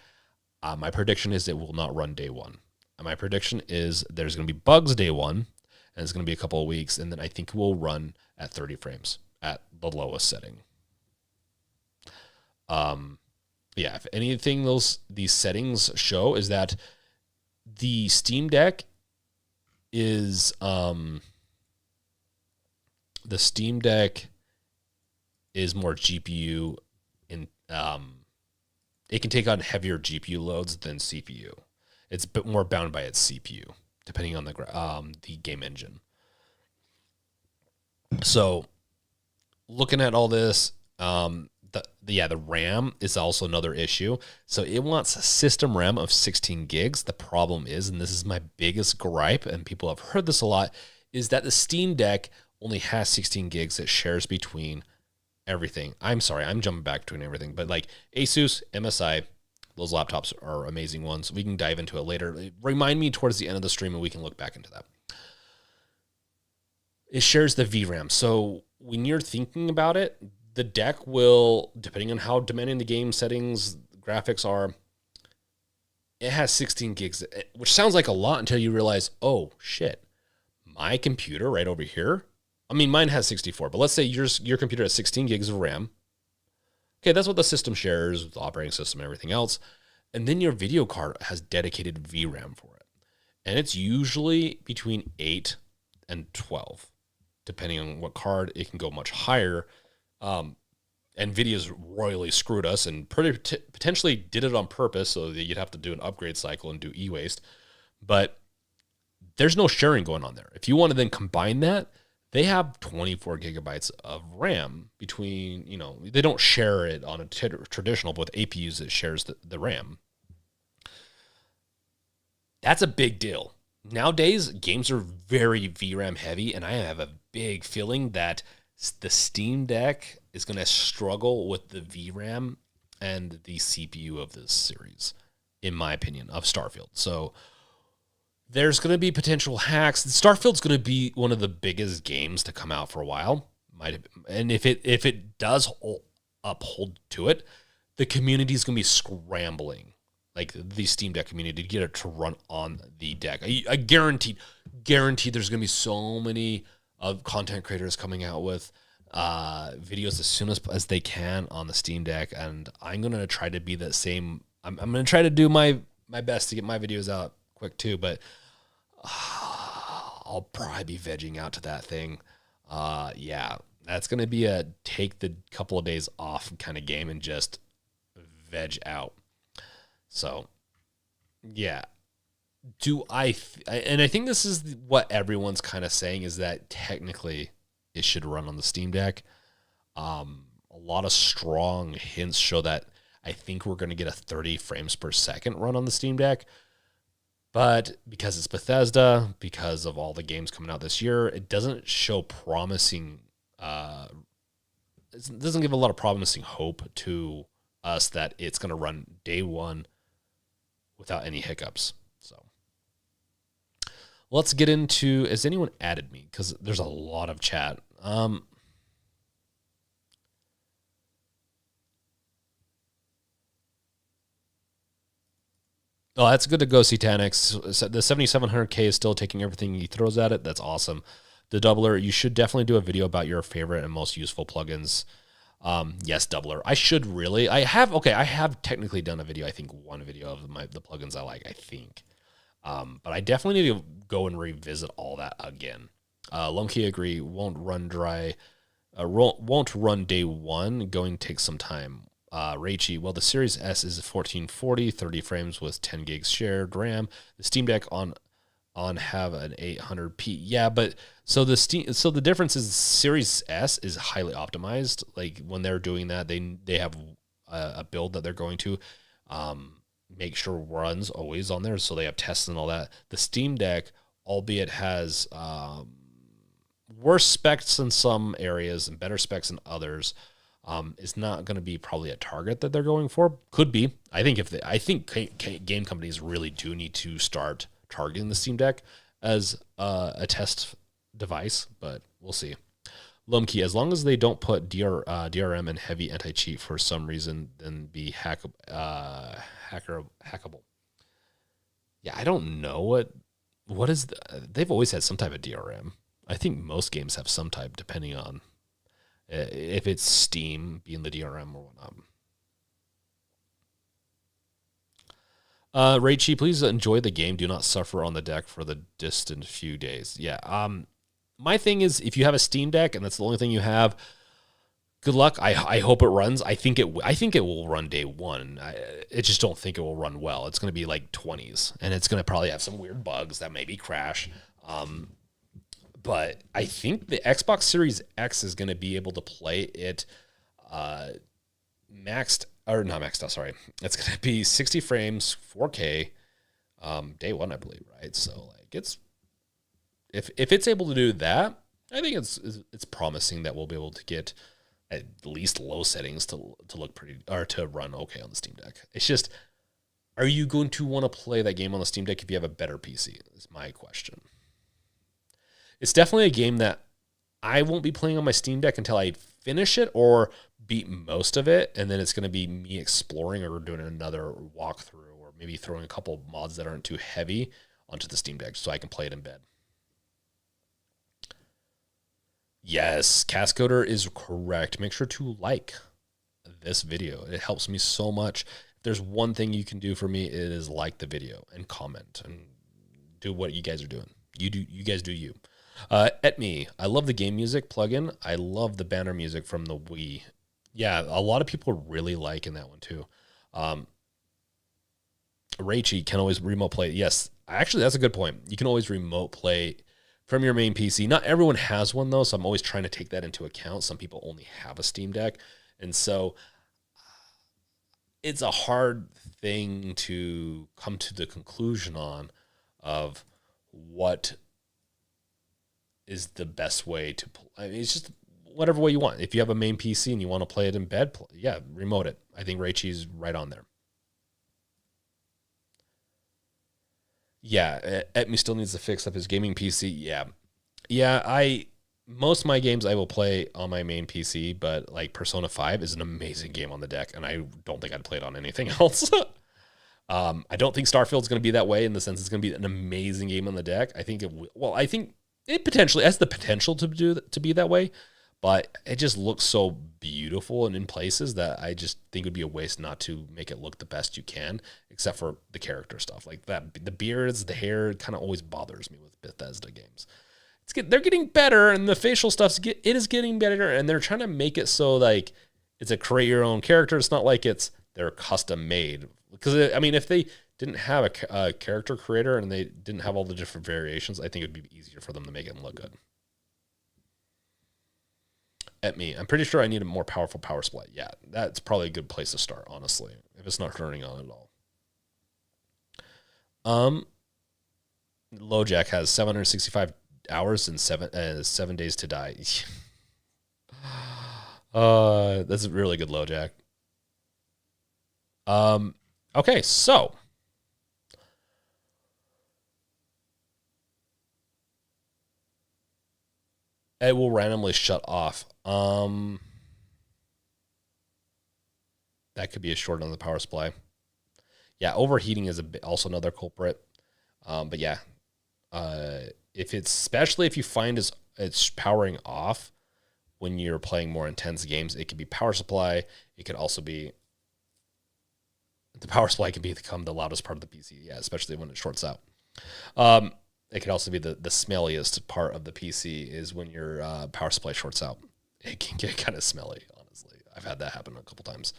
My prediction is it will not run day one. My prediction is there's going to be bugs day one, and it's going to be a couple of weeks, and then I think it will run at 30 frames at the lowest setting. Yeah, if anything these settings show is that the Steam Deck is more GPU in it can take on heavier GPU loads than CPU. It's a bit more bound by its CPU, depending on the game engine. So, looking at all this, the RAM is also another issue. So it wants a system RAM of 16 gigs. The problem is, and this is my biggest gripe, and people have heard this a lot, is that the Steam Deck only has 16 gigs that shares between everything. I'm sorry, I'm jumping back between everything, but like Asus, MSI, those laptops are amazing ones. We can dive into it later. Remind me towards the end of the stream and we can look back into that. It shares the VRAM. So when you're thinking about it, the deck will, depending on how demanding the game settings, graphics are, it has 16 gigs, which sounds like a lot until you realize, oh, shit, my computer right over here, I mean, mine has 64, but let's say your computer has 16 gigs of RAM. Okay, that's what the system shares with the operating system and everything else. And then your video card has dedicated VRAM for it. and it's usually between 8 and 12, depending on what card. It can go much higher. NVIDIA's royally screwed us and potentially did it on purpose so that you'd have to do an upgrade cycle and do e-waste. But there's no sharing going on there. If you want to then combine that, they have 24 gigabytes of RAM between, they don't share it on a traditional, but with APUs, it shares the RAM. That's a big deal. Nowadays, games are very VRAM heavy, and I have a big feeling that the Steam Deck is going to struggle with the VRAM and the CPU of this series, in my opinion, of Starfield. So there's going to be potential hacks. Starfield's going to be one of the biggest games to come out for a while. And if it does uphold to it, the community is going to be scrambling, like the Steam Deck community, to get it to run on the deck. I guarantee there's going to be so many of content creators coming out with videos as soon as they can on the Steam Deck, and I'm going to try to be that same. I'm going to try to do my best to get my videos out quick too, but I'll probably be vegging out to that thing. Yeah, that's going to be a take the couple of days off kind of game and just veg out. So, yeah. And I think this is what everyone's kind of saying, is that technically it should run on the Steam Deck. A lot of strong hints show that I think we're going to get a 30 frames per second run on the Steam Deck. But because it's Bethesda, because of all the games coming out this year, it doesn't show promising. It doesn't give a lot of promising hope to us that it's going to run day one without any hiccups. So let's get into, has anyone added me? Because there's a lot of chat. Oh, that's good to go, Tanix. The 7700K is still taking everything he throws at it. That's awesome. The Doubler, you should definitely do a video about your favorite and most useful plugins. Yes, Doubler. I should really. I have technically done a video, I think one video of the plugins I like, I think. But I definitely need to go and revisit all that again. Lumkey agree, won't run day one, going to take some time. Raichi, well, the Series S is 1440, 30 frames with 10 gigs shared RAM. The Steam Deck on have an 800p. Yeah, but so the difference is Series S is highly optimized. Like when they're doing that, they have a build that they're going to make sure runs always on there, so they have tests and all that. The Steam Deck, albeit has worse specs in some areas and better specs in others, is not going to be probably a target that they're going for. Could be. I think game companies really do need to start targeting the Steam Deck as a test device, but we'll see. Lumkey, as long as they don't put DRM and heavy anti-cheat for some reason, then be hackable. Yeah, I don't know what is. They've always had some type of DRM. I think most games have some type, depending on if it's Steam being the DRM or whatnot. Raichi, please enjoy the game. Do not suffer on the deck for the distant few days. Yeah. My thing is, if you have a Steam Deck and that's the only thing you have, good luck. I hope it runs. I think it will run day one. I just don't think it will run well. It's going to be like 20s, and it's going to probably have some weird bugs that maybe crash. But I think the Xbox Series X is going to be able to play it not maxed out, sorry. It's going to be 60 frames, 4K, day one, I believe, right? So like if it's able to do that, I think it's promising that we'll be able to get at least low settings to look pretty, or to run okay on the Steam Deck. It's just, are you going to want to play that game on the Steam Deck if you have a better PC? Is my question. It's definitely a game that I won't be playing on my Steam Deck until I finish it or beat most of it, and then it's going to be me exploring or doing another walkthrough, or maybe throwing a couple mods that aren't too heavy onto the Steam Deck so I can play it in bed. Yes, Cascoder is correct. Make sure to like this video. It helps me so much. If there's one thing you can do for me, it is like the video and comment and do what you guys are doing. You guys do you. At me, I love the game music plugin. I love the banner music from the Wii. Yeah, a lot of people are really liking that one too. Raichi can always remote play. Yes, actually, that's a good point. You can always remote play from your main PC. Not everyone has one though, so I'm always trying to take that into account. Some people only have a Steam Deck, and so it's a hard thing to come to the conclusion on of what is the best way to play. I mean, it's just whatever way you want. If you have a main PC and you want to play it in bed, yeah, remote it. I think Raichi's right on there. Yeah, Etme still needs to fix up his gaming PC. Yeah. Most of my games I will play on my main PC, but like Persona 5 is an amazing game on the deck, and I don't think I'd play it on anything else. I don't think Starfield is going to be that way in the sense it's going to be an amazing game on the deck. I think I think it potentially has the potential to be that way, but it just looks so beautiful and in places that I just think it would be a waste not to make it look the best you can, except for the character stuff like that. The beards, the hair kind of always bothers me with Bethesda games. They're getting better, and the facial it is getting better, and they're trying to make it so like it's a create your own character. It's not like they're custom made. Because I mean, if they didn't have a character creator and they didn't have all the different variations, I think it would be easier for them to make it look good. At me, I'm pretty sure I need a more powerful power supply. Yeah, that's probably a good place to start, honestly, if it's not turning on at all. LoJack has 765 hours and 7 days to die. That's a really good LoJack. Okay, so it will randomly shut off. That could be a short on the power supply. Yeah, overheating is also another culprit. But yeah, especially if you find it's powering off when you're playing more intense games, it could be power supply. It could also be the power supply can become the loudest part of the PC. Yeah, especially when it shorts out. It could also be the smelliest part of the PC is when your power supply shorts out. It can get kind of smelly, honestly. I've had that happen a couple times.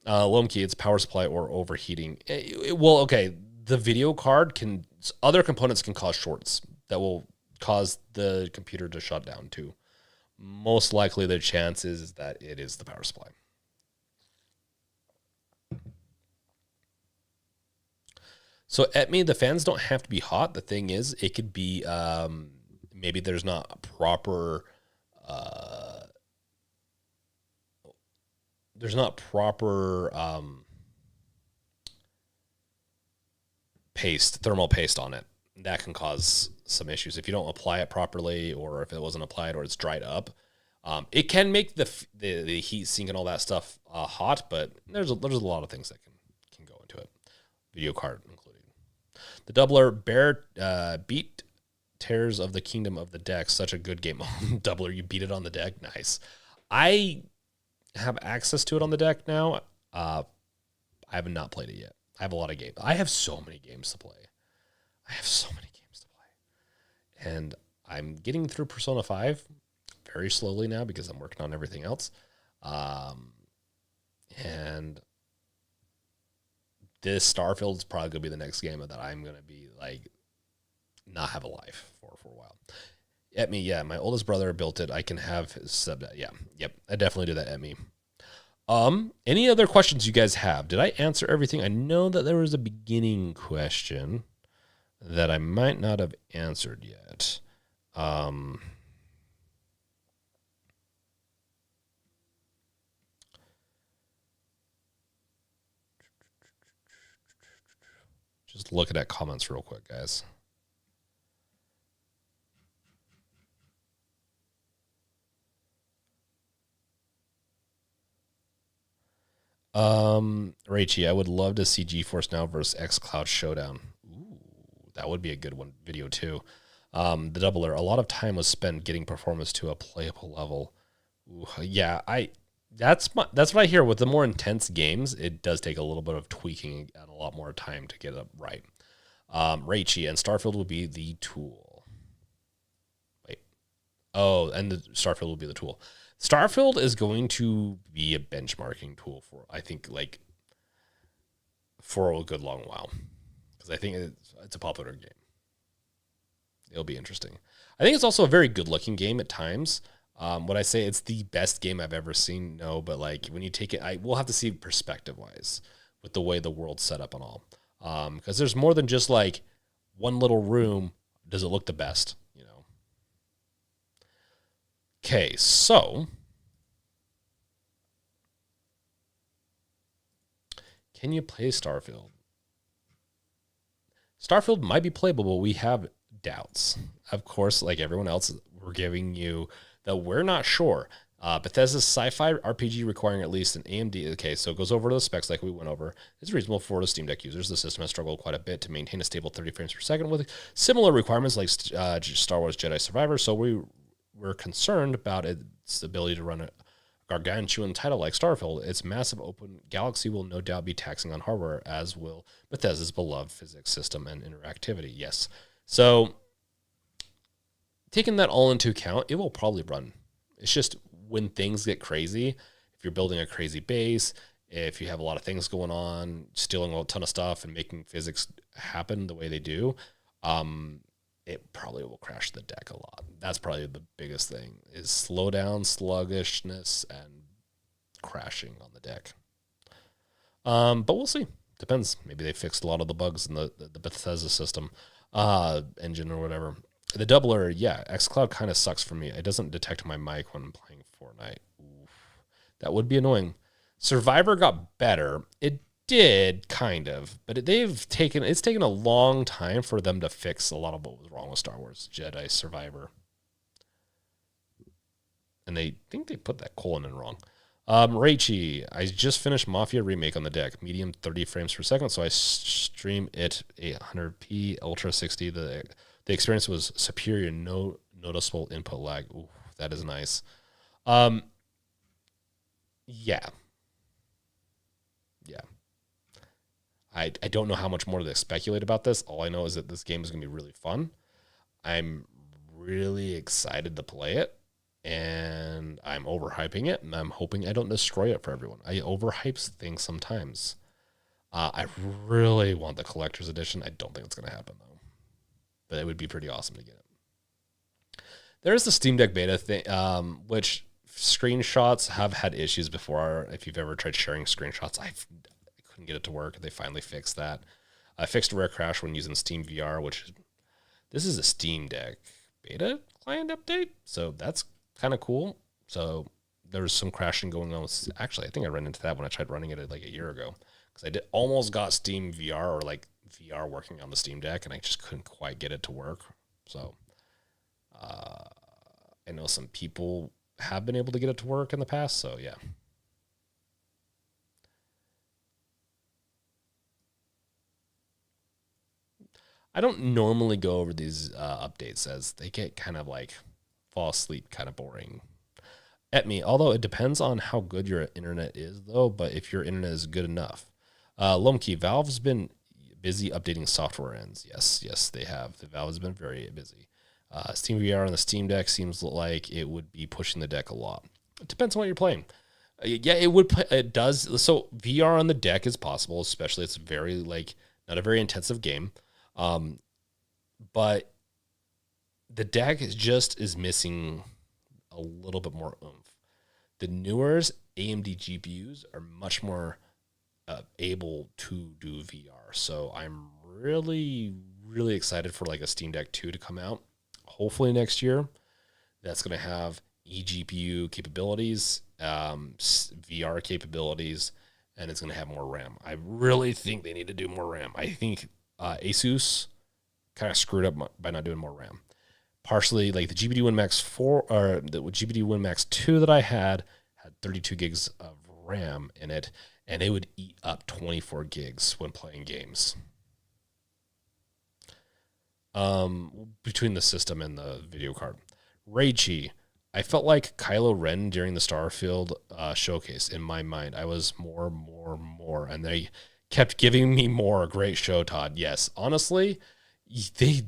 Lomkey, it's power supply or overheating. Well, okay, the video card other components can cause shorts that will cause the computer to shut down too. Most likely the chance is that it is the power supply. So at me, the fans don't have to be hot. The thing is, it could be maybe there's not proper thermal paste on it. That can cause some issues if you don't apply it properly, or if it wasn't applied or it's dried up. It can make the heat sink and all that stuff hot, but there's a lot of things that can go into it. Video card included. The Doubler beat Tears of the Kingdom of the Deck. Such a good game. Doubler, you beat it on the deck. Nice. I have access to it on the deck now. I have not played it yet. I have a lot of games. I have so many games to play. And I'm getting through Persona 5 very slowly now because I'm working on everything else. And this Starfield is probably going to be the next game that I'm going to be like not have a life for a while. At me, yeah, my oldest brother built it. I can have his sub. Yeah, yep, I definitely do that at me. Any other questions you guys have? Did I answer everything? I know that there was a beginning question that I might not have answered yet. Just looking at comments real quick, guys. Raichi, I would love to see GeForce Now versus xCloud Showdown. Ooh, that would be a good one video too. The Doubler, a lot of time was spent getting performance to a playable level. Ooh, yeah, that's what I hear with the more intense games. It does take a little bit of tweaking and a lot more time to get it right. Raichi, and Starfield will be the tool. Wait. Oh, and the Starfield will be the tool. Starfield is going to be a benchmarking tool for, I think, like, for a good long while. Because I think it's a popular game. It'll be interesting. I think it's also a very good-looking game at times. Would I say it's the best game I've ever seen? No, but like when you take it, we'll have to see perspective-wise with the way the world's set up and all. Because there's more than just like one little room. Does it look the best? You know. Okay, so can you play Starfield? Starfield might be playable, but we have doubts. Of course, like everyone else, we're giving you that we're not sure. Bethesda's sci-fi RPG requiring at least an AMD. Okay, so it goes over to the specs like we went over. It's reasonable for the Steam Deck users. The system has struggled quite a bit to maintain a stable 30 frames per second with similar requirements like Star Wars Jedi Survivor. So we're concerned about its ability to run a gargantuan title like Starfield. Its massive open galaxy will no doubt be taxing on hardware, as will Bethesda's beloved physics system and interactivity. Yes. So taking that all into account, it will probably run. It's just when things get crazy, if you're building a crazy base, if you have a lot of things going on, stealing a ton of stuff and making physics happen the way they do, it probably will crash the deck a lot. That's probably the biggest thing is slowdown, sluggishness, and crashing on the deck. But we'll see. Depends. Maybe they fixed a lot of the bugs in the Bethesda system engine or whatever. The doubler, yeah, xCloud kind of sucks for me. It doesn't detect my mic when I'm playing Fortnite. Oof. That would be annoying. Survivor got better. It did, kind of, but it's taken a long time for them to fix a lot of what was wrong with Star Wars Jedi Survivor. And they think they put that colon in wrong. Raichi, I just finished Mafia Remake on the deck, medium 30 frames per second, so I stream it 800p, Ultra 60. The experience was superior, no noticeable input lag. Ooh, that is nice. Yeah. I don't know how much more to speculate about this. All I know is that this game is going to be really fun. I'm really excited to play it, and I'm overhyping it, and I'm hoping I don't destroy it for everyone. I overhype things sometimes. I really want the collector's edition. I don't think it's going to happen, though. But it would be pretty awesome to get it. There's the Steam Deck beta thing, which screenshots have had issues before. If you've ever tried sharing screenshots, I couldn't get it to work. They finally fixed that. I fixed a rare crash when using Steam VR, this is a Steam Deck beta client update, so that's kind of cool. So there was some crashing going on. Actually, I think I ran into that when I tried running it like a year ago, because I almost got Steam VR or like VR working on the Steam Deck, and I just couldn't quite get it to work. So I know some people have been able to get it to work in the past, so yeah. I don't normally go over these updates as they get kind of like fall asleep, kind of boring at me. Although it depends on how good your internet is, though. But if your internet is good enough, Lomkey, Valve's been busy updating software ends. Yes, they have. The Valve has been very busy. Steam VR on the Steam Deck seems like it would be pushing the deck a lot. It depends on what you're playing. Yeah, it would. It does. So VR on the deck is possible, especially it's very like not a very intensive game. But the deck is missing a little bit more oomph. The newer AMD GPUs are much more able to do VR. So I'm really, really excited for like a Steam Deck 2 to come out. Hopefully next year. That's going to have eGPU capabilities, VR capabilities, and it's going to have more RAM. I really think they need to do more RAM. I think Asus kind of screwed up by not doing more RAM. Partially, like the GBD Win Max 4 or the GBD Win Max 2 that I had 32 gigs of RAM in it, and it would eat up 24 gigs when playing games. Between the system and the video card. Raichi, I felt like Kylo Ren during the Starfield showcase in my mind. I was more, and they kept giving me more. Great show, Todd. Yes, honestly, they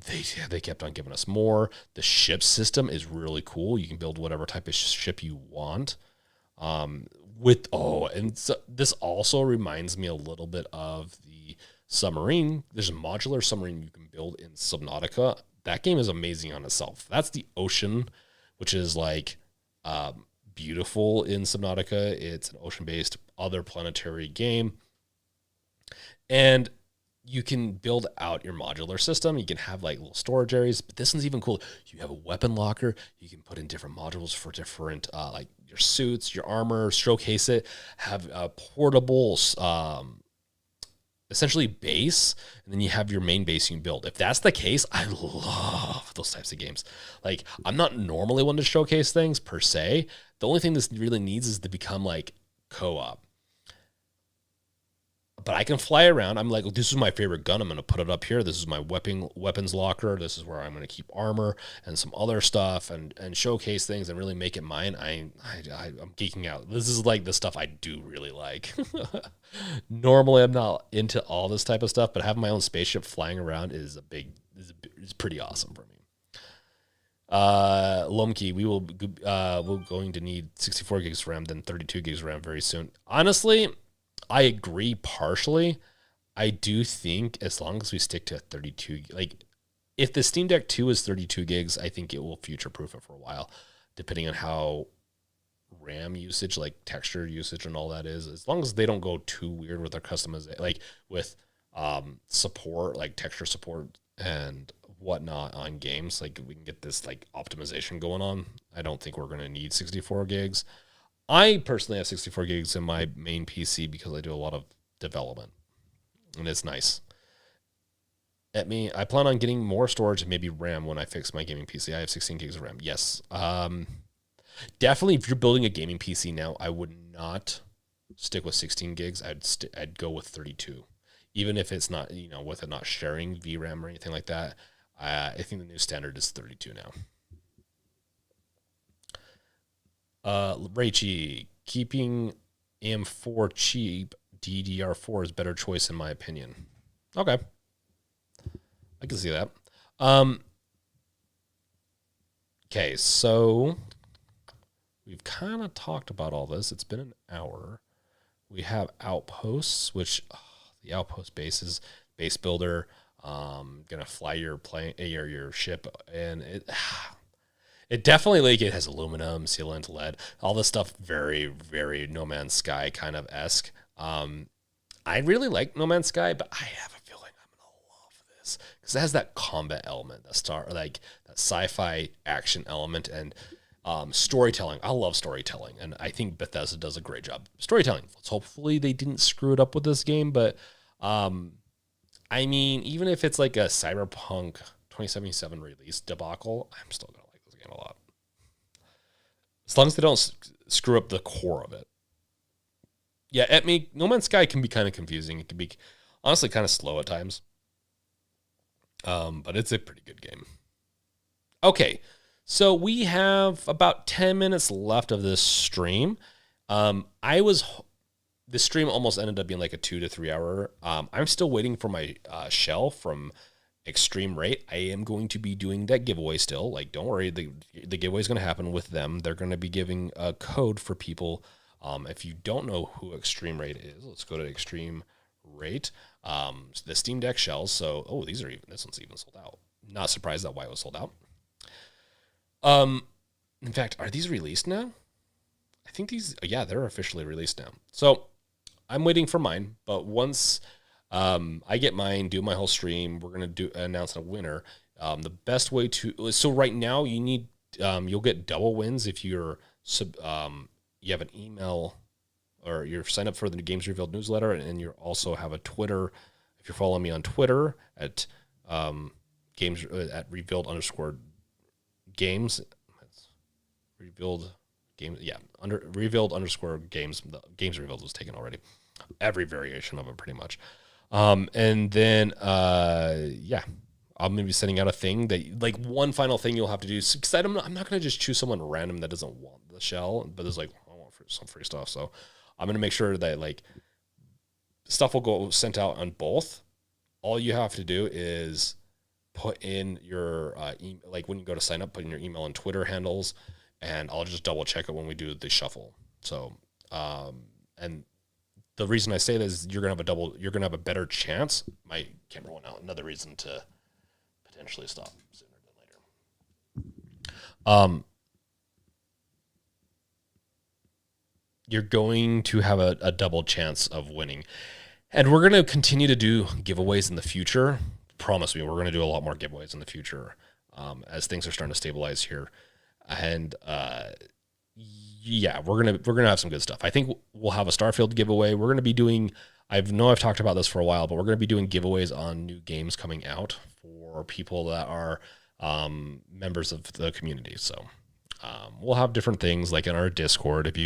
kept on giving us more. The ship system is really cool. You can build whatever type of ship you want. And so this also reminds me a little bit of the submarine. There's a modular submarine you can build in Subnautica. That game is amazing on itself. That's the ocean, which is like beautiful in Subnautica. It's an ocean-based other planetary game. And you can build out your modular system. You can have like little storage areas, but this one's even cool. You have a weapon locker. You can put in different modules for different, like your suits, your armor, showcase it, have a portable, essentially base, and then you have your main base you can build. If that's the case, I love those types of games. Like, I'm not normally one to showcase things per se. The only thing this really needs is to become like co-op. But I can fly around. I'm like, this is my favorite gun. I'm going to put it up here. This is my weapons locker. This is where I'm going to keep armor and some other stuff and showcase things and really make it mine. I'm geeking out. This is like the stuff I do really like. Normally, I'm not into all this type of stuff, but having my own spaceship flying around is pretty awesome for me. Lomke, we're going to need 64 gigs RAM, then 32 gigs RAM very soon. Honestly, I agree partially. I do think as long as we stick to 32, like if the Steam Deck 2 is 32 gigs, I think it will future-proof it for a while, depending on how RAM usage, like texture usage and all that is. As long as they don't go too weird with their customization, like with support, like texture support and whatnot on games, like we can get this like optimization going on. I don't think we're going to need 64 gigs. I personally have 64 gigs in my main PC because I do a lot of development, and it's nice. I plan on getting more storage and maybe RAM when I fix my gaming PC. I have 16 gigs of RAM. Yes. Definitely, if you're building a gaming PC now, I would not stick with 16 gigs. I'd go with 32, even if it's not, with it not sharing VRAM or anything like that. I think the new standard is 32 now. Raichi, keeping M4 cheap, DDR4 is better choice in my opinion. Okay. I can see that. Okay, so we've kind of talked about all this. It's been an hour. We have outposts, which the outpost base builder, gonna fly your plane or your ship, and it definitely, like, it has aluminum, sealant, lead, all this stuff. Very, very No Man's Sky kind of esque. I really like No Man's Sky, but I have a feeling I'm gonna love this because it has that combat element, that sci-fi action element, and storytelling. I love storytelling, and I think Bethesda does a great job storytelling. Hopefully they didn't screw it up with this game, but I mean, even if it's like a Cyberpunk 2077 release debacle, I'm still gonna like this game a lot. As long as they don't screw up the core of it. Yeah, No Man's Sky can be kind of confusing. It can be honestly kind of slow at times. But it's a pretty good game. Okay, so we have about 10 minutes left of this stream. This stream almost ended up being like a 2 to 3 hour. I'm still waiting for my shell from Extreme Rate. I am going to be doing that giveaway still. Like, don't worry, the giveaway is going to happen with them. They're going to be giving a code for people. If you don't know who Extreme Rate is, let's go to Extreme Rate. The Steam Deck shells. So, this one's even sold out. Not surprised that why it was sold out. In fact, are these released now? I think they're officially released now. So I'm waiting for mine, but once I get mine, do my whole stream, we're going to announce a winner. The best way so right now you need, you'll get double wins if you have an email or you're signed up for the Games Revealed newsletter, and you also have a Twitter. If you're following me on Twitter at games at revealed_games, revealed games, under revealed_games. The Games Revealed was taken already. Every variation of it, pretty much. And then I'm gonna be sending out a thing that, like, one final thing you'll have to do, because I'm not gonna just choose someone random that doesn't want the shell, but there's like, I want some free stuff. So I'm gonna make sure that, like, stuff will go sent out on both. All you have to do is put in your like when you go to sign up, put in your email and Twitter handles, and I'll just double check it when we do the shuffle. So, and the reason I say this is you're gonna have a better chance. My camera went out. Another reason to potentially stop sooner than later. You're going to have a double chance of winning. And we're going to continue to do giveaways in the future. Promise me, we're going to do a lot more giveaways in the future as things are starting to stabilize here. And yeah, we're gonna have some good stuff. I think we'll have a Starfield giveaway. We're going to be doing. I've talked about this for a while, but we're going to be doing giveaways on new games coming out for people that are members of the community. So. We'll have different things like in our Discord. If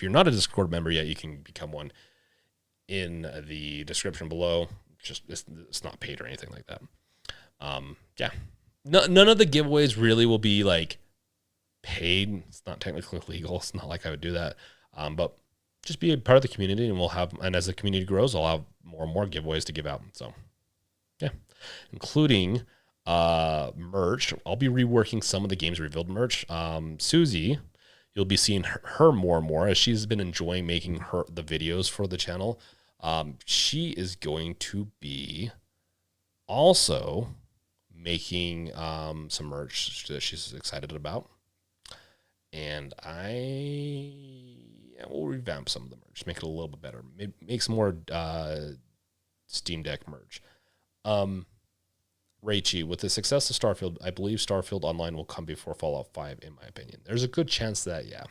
you're not a Discord member yet, you can become one in the description below. Just it's not paid or anything like that. Yeah, none of the giveaways really will be like paid. It's not technically legal. It's not like I would do that. But just be a part of the community, and as the community grows, I'll have more and more giveaways to give out. So yeah, including. Merch. I'll be reworking some of the Games Revealed merch. Susie, you'll be seeing her more and more as she's been enjoying making the videos for the channel. She is going to be also making some merch that she's excited about, and will revamp some of the merch, make it a little bit better, make some more Steam Deck merch. Raichi, with the success of Starfield, I believe Starfield Online will come before Fallout 5, in my opinion. There's a good chance that, yeah.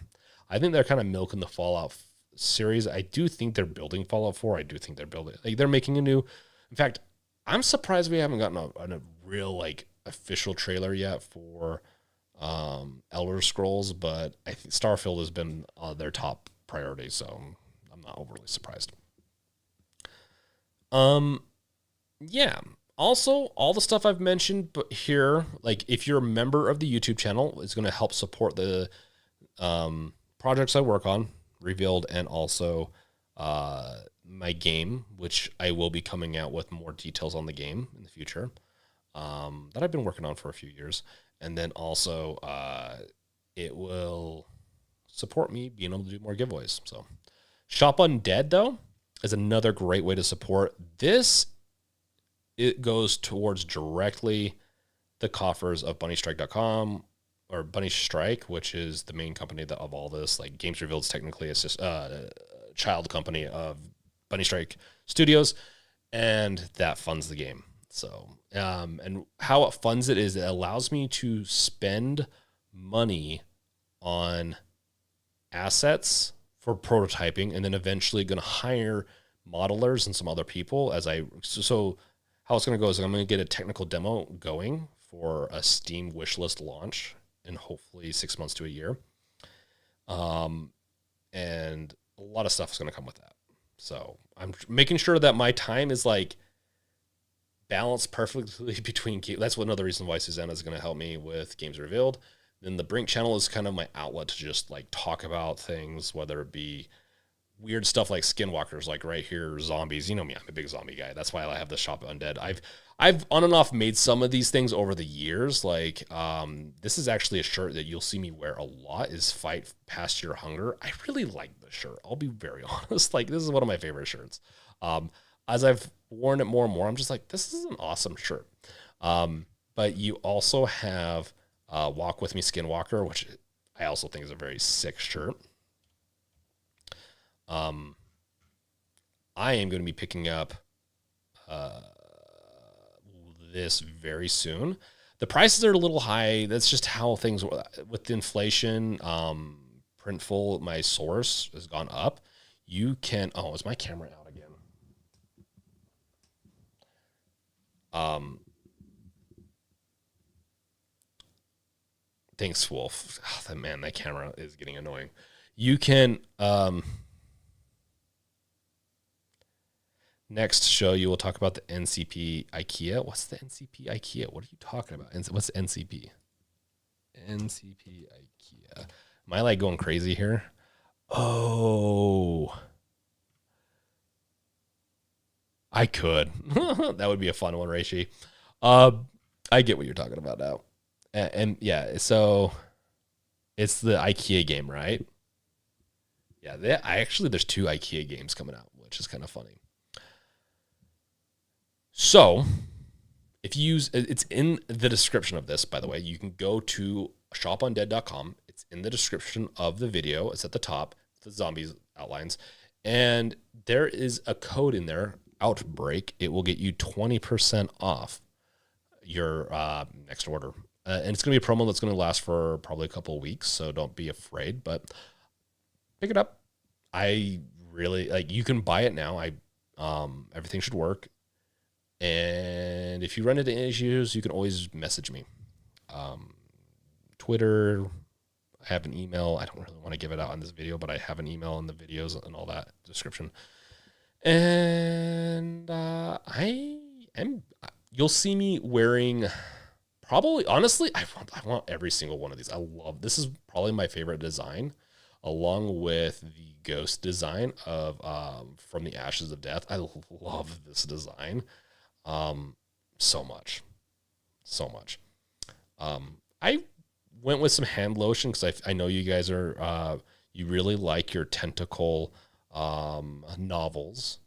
I think they're kind of milking the Fallout series. I do think they're building Fallout 4. I do think they're making a new... In fact, I'm surprised we haven't gotten a real, like, official trailer yet for Elder Scrolls, but I think Starfield has been their top priority, so I'm not overly surprised. Yeah. Also, all the stuff I've mentioned but here, like if you're a member of the YouTube channel, it's going to help support the projects I work on, Revealed, and also my game, which I will be coming out with more details on the game in the future that I've been working on for a few years. And then also it will support me being able to do more giveaways. So Shop Undead, though, is another great way to support this. It goes towards directly the coffers of BunnyStrike.com or Bunny Strike, which is the main company of all this. Like Games Revealed is technically a child company of Bunny Strike Studios, and that funds the game. So, and how it funds it is it allows me to spend money on assets for prototyping, and then eventually going to hire modelers and some other people so how it's going to go is I'm going to get a technical demo going for a Steam wishlist launch in hopefully 6 months to a year. And a lot of stuff is going to come with that. So I'm making sure that my time is like balanced perfectly between that's another reason why Susanna is going to help me with Games Revealed. Then the Brink channel is kind of my outlet to just like talk about things, whether it be weird stuff like skinwalkers, like right here, zombies. You know me, I'm a big zombie guy. That's why I have the Shop Undead. I've on and off made some of these things over the years. Like this is actually a shirt that you'll see me wear a lot, is Fight Past Your Hunger. I really like the shirt. I'll be very honest. Like this is one of my favorite shirts. As I've worn it more and more, I'm just like, this is an awesome shirt. But you also have Walk With Me Skinwalker, which I also think is a very sick shirt. I am going to be picking up this very soon. The prices are a little high. That's just how things with inflation. Printful, my source has gone up. You can. Oh, is my camera out again? Thanks, Wolf. Oh, that camera is getting annoying. You can. Next show, you will talk about the NCP IKEA. What's the NCP IKEA? What are you talking about? What's NCP? NCP IKEA. Am I like going crazy here? Oh. I could. That would be a fun one, Reishi. Uh, I get what you're talking about now. And yeah, so it's the IKEA game, right? Yeah, there's 2 IKEA games coming out, which is kind of funny. So if you use, it's in the description of this, by the way. You can go to shopundead.com. It's in the description of the video. It's at the top, the zombies outlines. And there is a code in there, OUTBREAK. It will get you 20% off your next order. And it's going to be a promo that's going to last for probably a couple of weeks, so don't be afraid. But pick it up. I really, like, you can buy it now. Everything should work. And if you run into issues, you can always message me. Twitter, I have an email. I don't really want to give it out on this video, but I have an email in the videos and all that description. And you'll see me wearing, probably, honestly, I want every single one of these. This is probably my favorite design, along with the ghost design of From the Ashes of Death. I love this design. So much. I went with some hand lotion because I know you guys are, you really like your tentacle novels,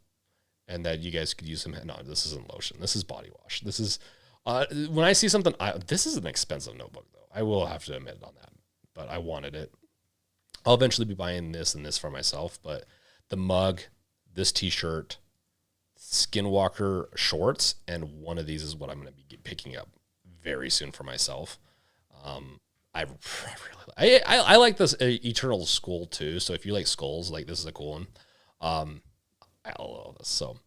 and that you guys could use some. No, this isn't lotion. This is body wash. This is, when I see something, this is an expensive notebook though. I will have to admit on that, but I wanted it. I'll eventually be buying this and this for myself, but the mug, this t-shirt, Skinwalker shorts, and one of these is what I'm going to be picking up very soon for myself. I like this Eternal Skull too. So if you like skulls, like, this is a cool one. I love this. So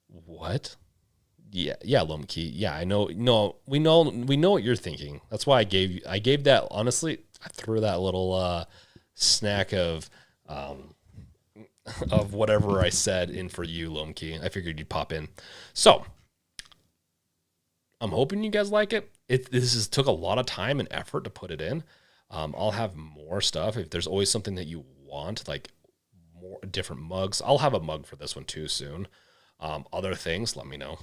what? Yeah, Lumkey. Yeah, I know. No, we know what you're thinking. That's why I gave that. Honestly, I threw that little snack of whatever I said in for you, Lumkey. I figured you'd pop in. So I'm hoping you guys like it. This took a lot of time and effort to put it in. I'll have more stuff. If there's always something that you want, like more different mugs, I'll have a mug for this one too soon. Other things, let me know,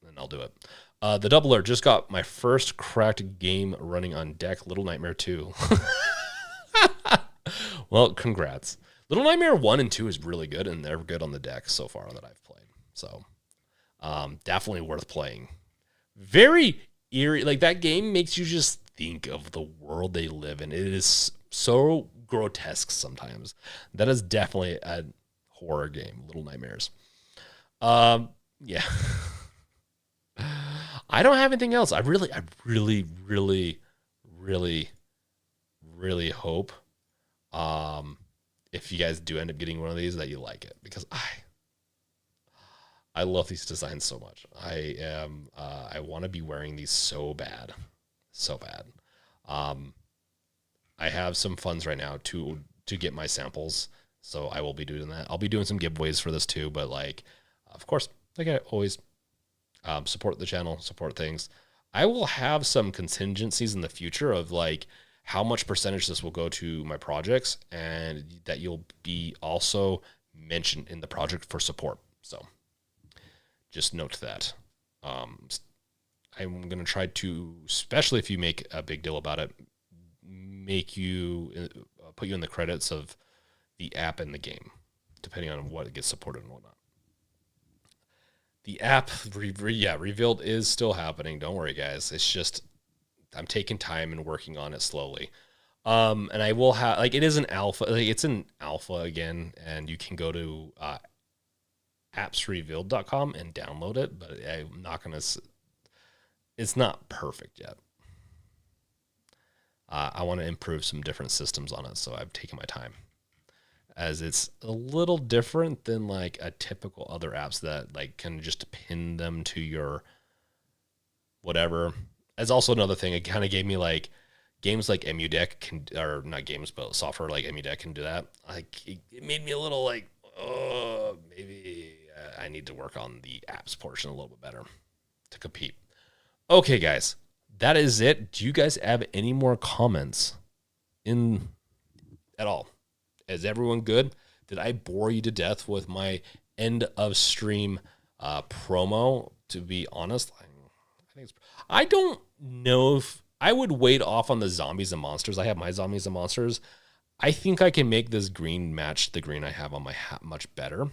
and I'll do it. The Doubler just got my first cracked game running on deck, Little Nightmare 2. Well, congrats. Little Nightmare 1 and 2 is really good, and they're good on the deck so far that I've played. So definitely worth playing. Very eerie. Like, that game makes you just think of the world they live in. It is so grotesque sometimes. That is definitely a horror game, Little Nightmares. Yeah. I don't have anything else. I really hope if you guys do end up getting one of these that you like it, because I love these designs so much. I want to be wearing these so bad. I have some funds right now to get my samples, so I will be doing that. I'll be doing some giveaways for this too, but, like, of course, like I always, support the channel, support things. I will have some contingencies in the future of, like, how much percentage this will go to my projects, and that you'll be also mentioned in the project for support. So just note that. I'm going to try to, especially if you make a big deal about it, make you put you in the credits of the app and the game, depending on what gets supported and whatnot. The app, revealed is still happening. Don't worry, guys. It's just, I'm taking time and working on it slowly. And I will have, like, it is an alpha. Like, it's an alpha again, and you can go to appsrevealed.com and download it, but I'm not going to, it's not perfect yet. I want to improve some different systems on it, so I've taken my time, as it's a little different than, like, a typical other apps that, like, can just pin them to your whatever. As also another thing, it kind of gave me, like, games like EmuDeck can, or not games, but software like EmuDeck can do that. Like, it made me a little like, oh, maybe I need to work on the apps portion a little bit better to compete. Okay, guys, that is it. Do you guys have any more comments at all? Is everyone good? Did I bore you to death with my end of stream promo, to be honest. I don't know if I would wait off on the zombies and monsters. I have my zombies and monsters. I think I can make this green match the green I have on my hat much better.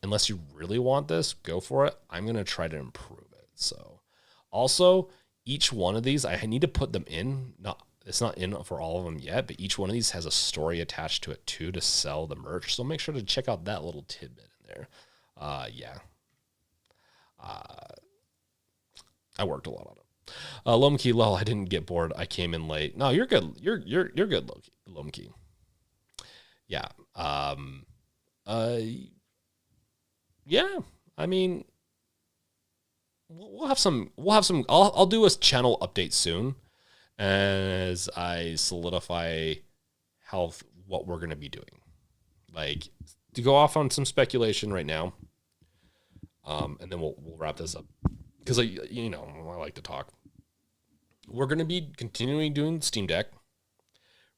Unless you really want this, go for it. I'm going to try to improve it. So also, each one of these, I need to put them in. It's not in for all of them yet, but each one of these has a story attached to it too to sell the merch. So make sure to check out that little tidbit in there. Yeah. I worked a lot on it. Lomkey, lol, I didn't get bored. I came in late. No, you're good. You're good, Lomkey. Yeah. Yeah. I mean, we'll have some. I'll do a channel update soon, as I solidify what we're gonna be doing. Like, to go off on some speculation right now, and then we'll wrap this up, because I like to talk. We're going to be continuing doing Steam Deck.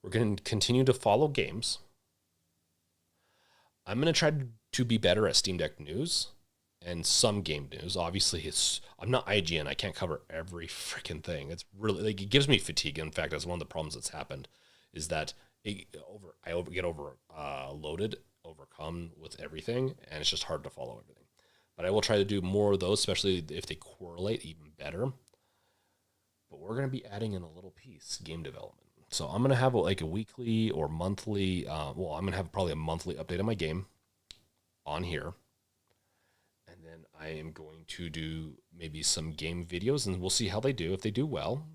We're going to continue to follow games. I'm going to try to be better at Steam Deck news and some game news. Obviously, I'm not IGN. I can't cover every freaking thing. It's really, like, it gives me fatigue. In fact, that's one of the problems that's happened, is that I get overloaded, overcome with everything, and it's just hard to follow everything. But I will try to do more of those, especially if they correlate even better. But we're going to be adding in a little piece, game development. So I'm going to have like a weekly or monthly, I'm going to have probably a monthly update on my game on here. And then I am going to do maybe some game videos, and we'll see how they do, if they do well.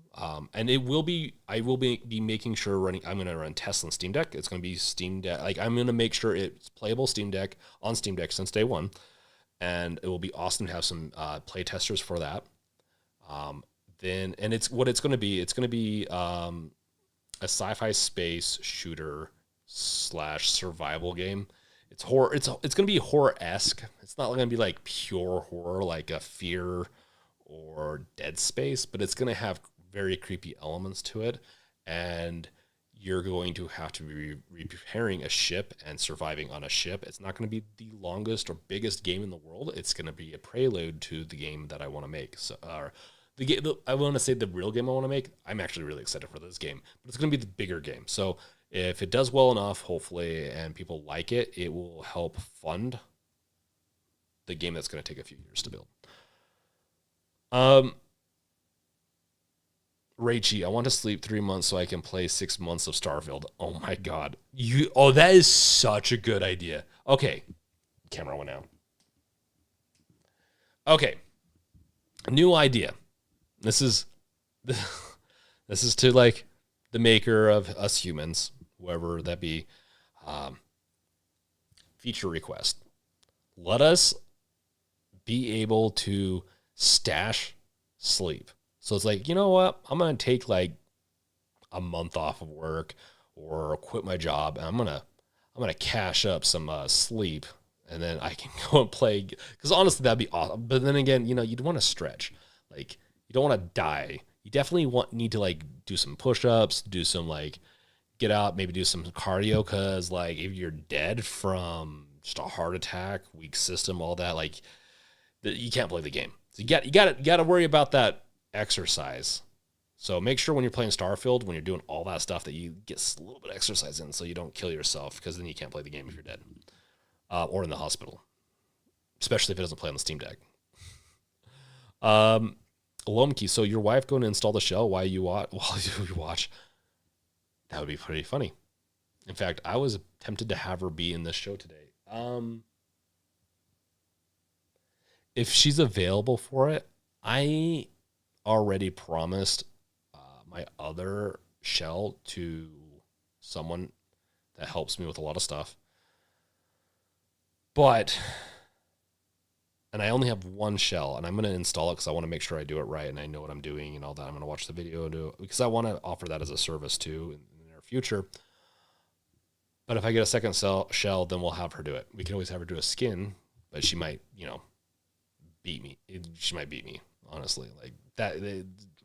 And I will be making sure I'm going to run tests on Steam Deck. It's going to be Steam Deck. Like, I'm going to make sure it's playable on Steam Deck since day one. And it will be awesome to have some play testers for that. It's going to be a sci-fi space shooter / survival game. It's horror. It's going to be horror-esque. It's not going to be like pure horror like a Fear or Dead Space, but it's going to have very creepy elements to it, and you're going to have to be repairing a ship and surviving on a ship. It's not going to be the longest or biggest game in the world. It's going to be a prelude to the game that I want to make. So, I want to say the real game I want to make. I'm actually really excited for this game, but it's going to be the bigger game. So if it does well enough, hopefully, and people like it, it will help fund the game that's going to take a few years to build. Raichi, I want to sleep 3 months so I can play 6 months of Starfield. Oh my God. That is such a good idea. Okay. Camera went out. Okay. New idea. This is to like the maker of us humans, whoever that be. Feature request. Let us be able to stash sleep. So it's like, you know what? I'm going to take like a month off of work or quit my job, and I'm going to cash up some sleep, and then I can go and play. Because honestly, that'd be awesome. But then again, you'd want to stretch. Like, you don't want to die. You definitely need to like do some push-ups, do some like get out, maybe do some cardio. Because like if you're dead from just a heart attack, weak system, all that, like you can't play the game. So you got to worry about that exercise. So make sure when you're playing Starfield, when you're doing all that stuff, that you get a little bit of exercise in, so you don't kill yourself, because then you can't play the game if you're dead or in the hospital, especially if it doesn't play on the Steam Deck. Lomkey, so your wife going to install the shell while you watch? That would be pretty funny. In fact, I was tempted to have her be in this show today. If she's available for it, I already promised my other shell to someone that helps me with a lot of stuff. And I only have one shell, and I'm going to install it because I want to make sure I do it right and I know what I'm doing and all that. I'm going to watch the video because I want to offer that as a service too in the near future. But if I get a second shell, then we'll have her do it. We can always have her do a skin, but she might, beat me. She might beat me, honestly. Like that,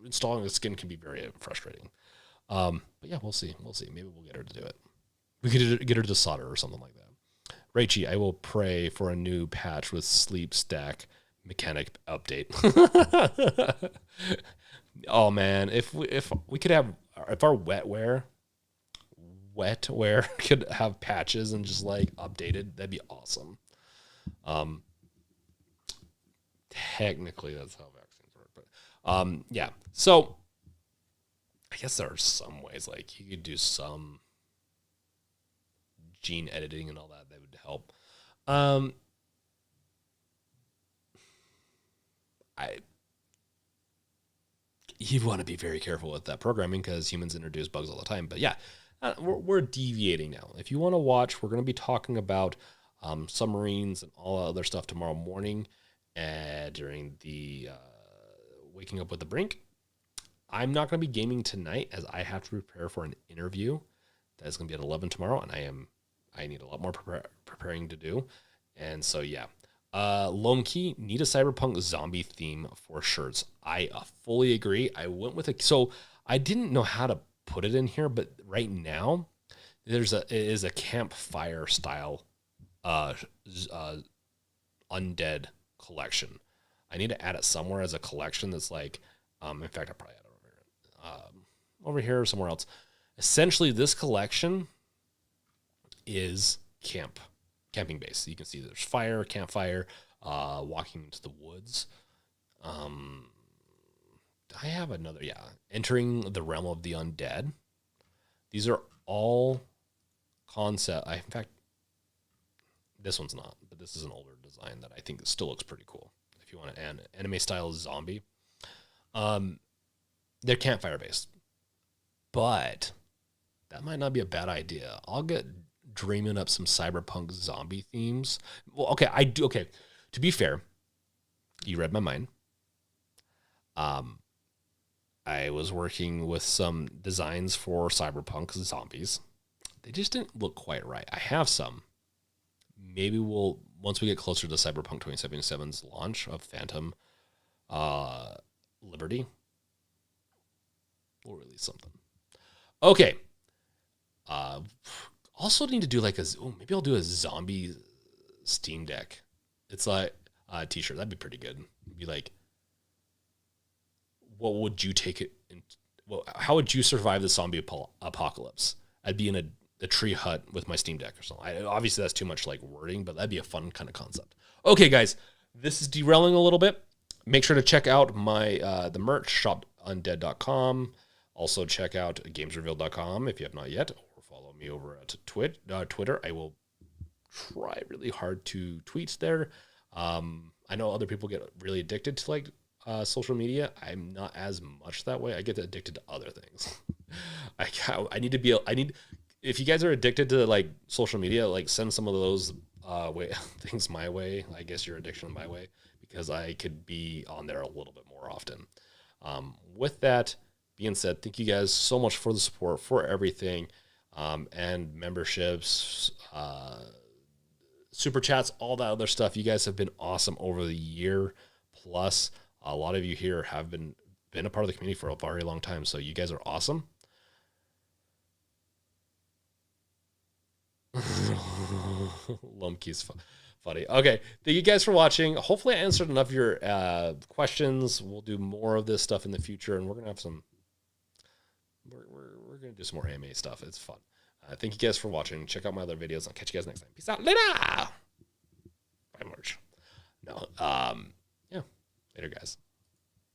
installing a skin can be very frustrating. But yeah, we'll see. Maybe we'll get her to do it. We could get her to solder or something like that. Raichi, I will pray for a new patch with sleep stack mechanic update. Oh man, if we could have, if our wetware could have patches and just like updated, that'd be awesome. Technically that's how vaccines work, but yeah. So I guess there are some ways, like you could do some gene editing and all that would help. You want to be very careful with that programming because humans introduce bugs all the time. But yeah, we're deviating now. If you want to watch, we're going to be talking about submarines and all other stuff tomorrow morning during the Waking Up with the Brink. I'm not going to be gaming tonight as I have to prepare for an interview that is going to be at 11 tomorrow, and I need a lot more preparing to do. And so yeah. Lone Key, need a cyberpunk zombie theme for shirts. I fully agree. I went with it. So I didn't know how to put it in here, but right now it is a campfire style Undead collection. I need to add it somewhere as a collection that's like, in fact, I probably add it over here or somewhere else. Essentially, this collection is camping base. You can see there's fire, campfire, walking into the woods. I have another, entering the realm of the undead. These are all concept. In fact, this one's not, but this is an older design that I think still looks pretty cool. If you want an anime style zombie, they're campfire based, but that might not be a bad idea. I'll get dreaming up some cyberpunk zombie themes. Well, okay, I do. Okay, to be fair, you read my mind. I was working with some designs for cyberpunk zombies. They just didn't look quite right. I have some. Maybe once we get closer to Cyberpunk 2077's launch of Phantom Liberty, we'll release something. Okay. Also need to do like maybe I'll do a zombie Steam Deck. It's like a t-shirt. That'd be pretty good. It'd be like, what would you take it in? Well, how would you survive the zombie apocalypse? I'd be in a tree hut with my Steam Deck or something. Obviously, that's too much like wording, but that'd be a fun kind of concept. Okay, guys, this is derailing a little bit. Make sure to check out my the merch shop, undead.com. Also, check out gamesrevealed.com if you have not yet, or follow me over at Twitter. I will try really hard to tweet there. I know other people get really addicted to like social media. I'm not as much that way. I get addicted to other things. I need. If you guys are addicted to like social media, like send some of those things my way. I guess your addiction my way, because I could be on there a little bit more often. With that being said, thank you guys so much for the support, for everything, and memberships, super chats, all that other stuff. You guys have been awesome over the year plus. A lot of you here have been a part of the community for a very long time, so you guys are awesome. Lumpkey's funny. Okay, thank you guys for watching. Hopefully I answered enough of your questions. We'll do more of this stuff in the future, and we're gonna have some. We're gonna do some more anime stuff. It's fun. Thank you guys for watching. Check out my other videos. I'll catch you guys next time. Peace out. Later. Bye, March. No. Yeah. Later, guys.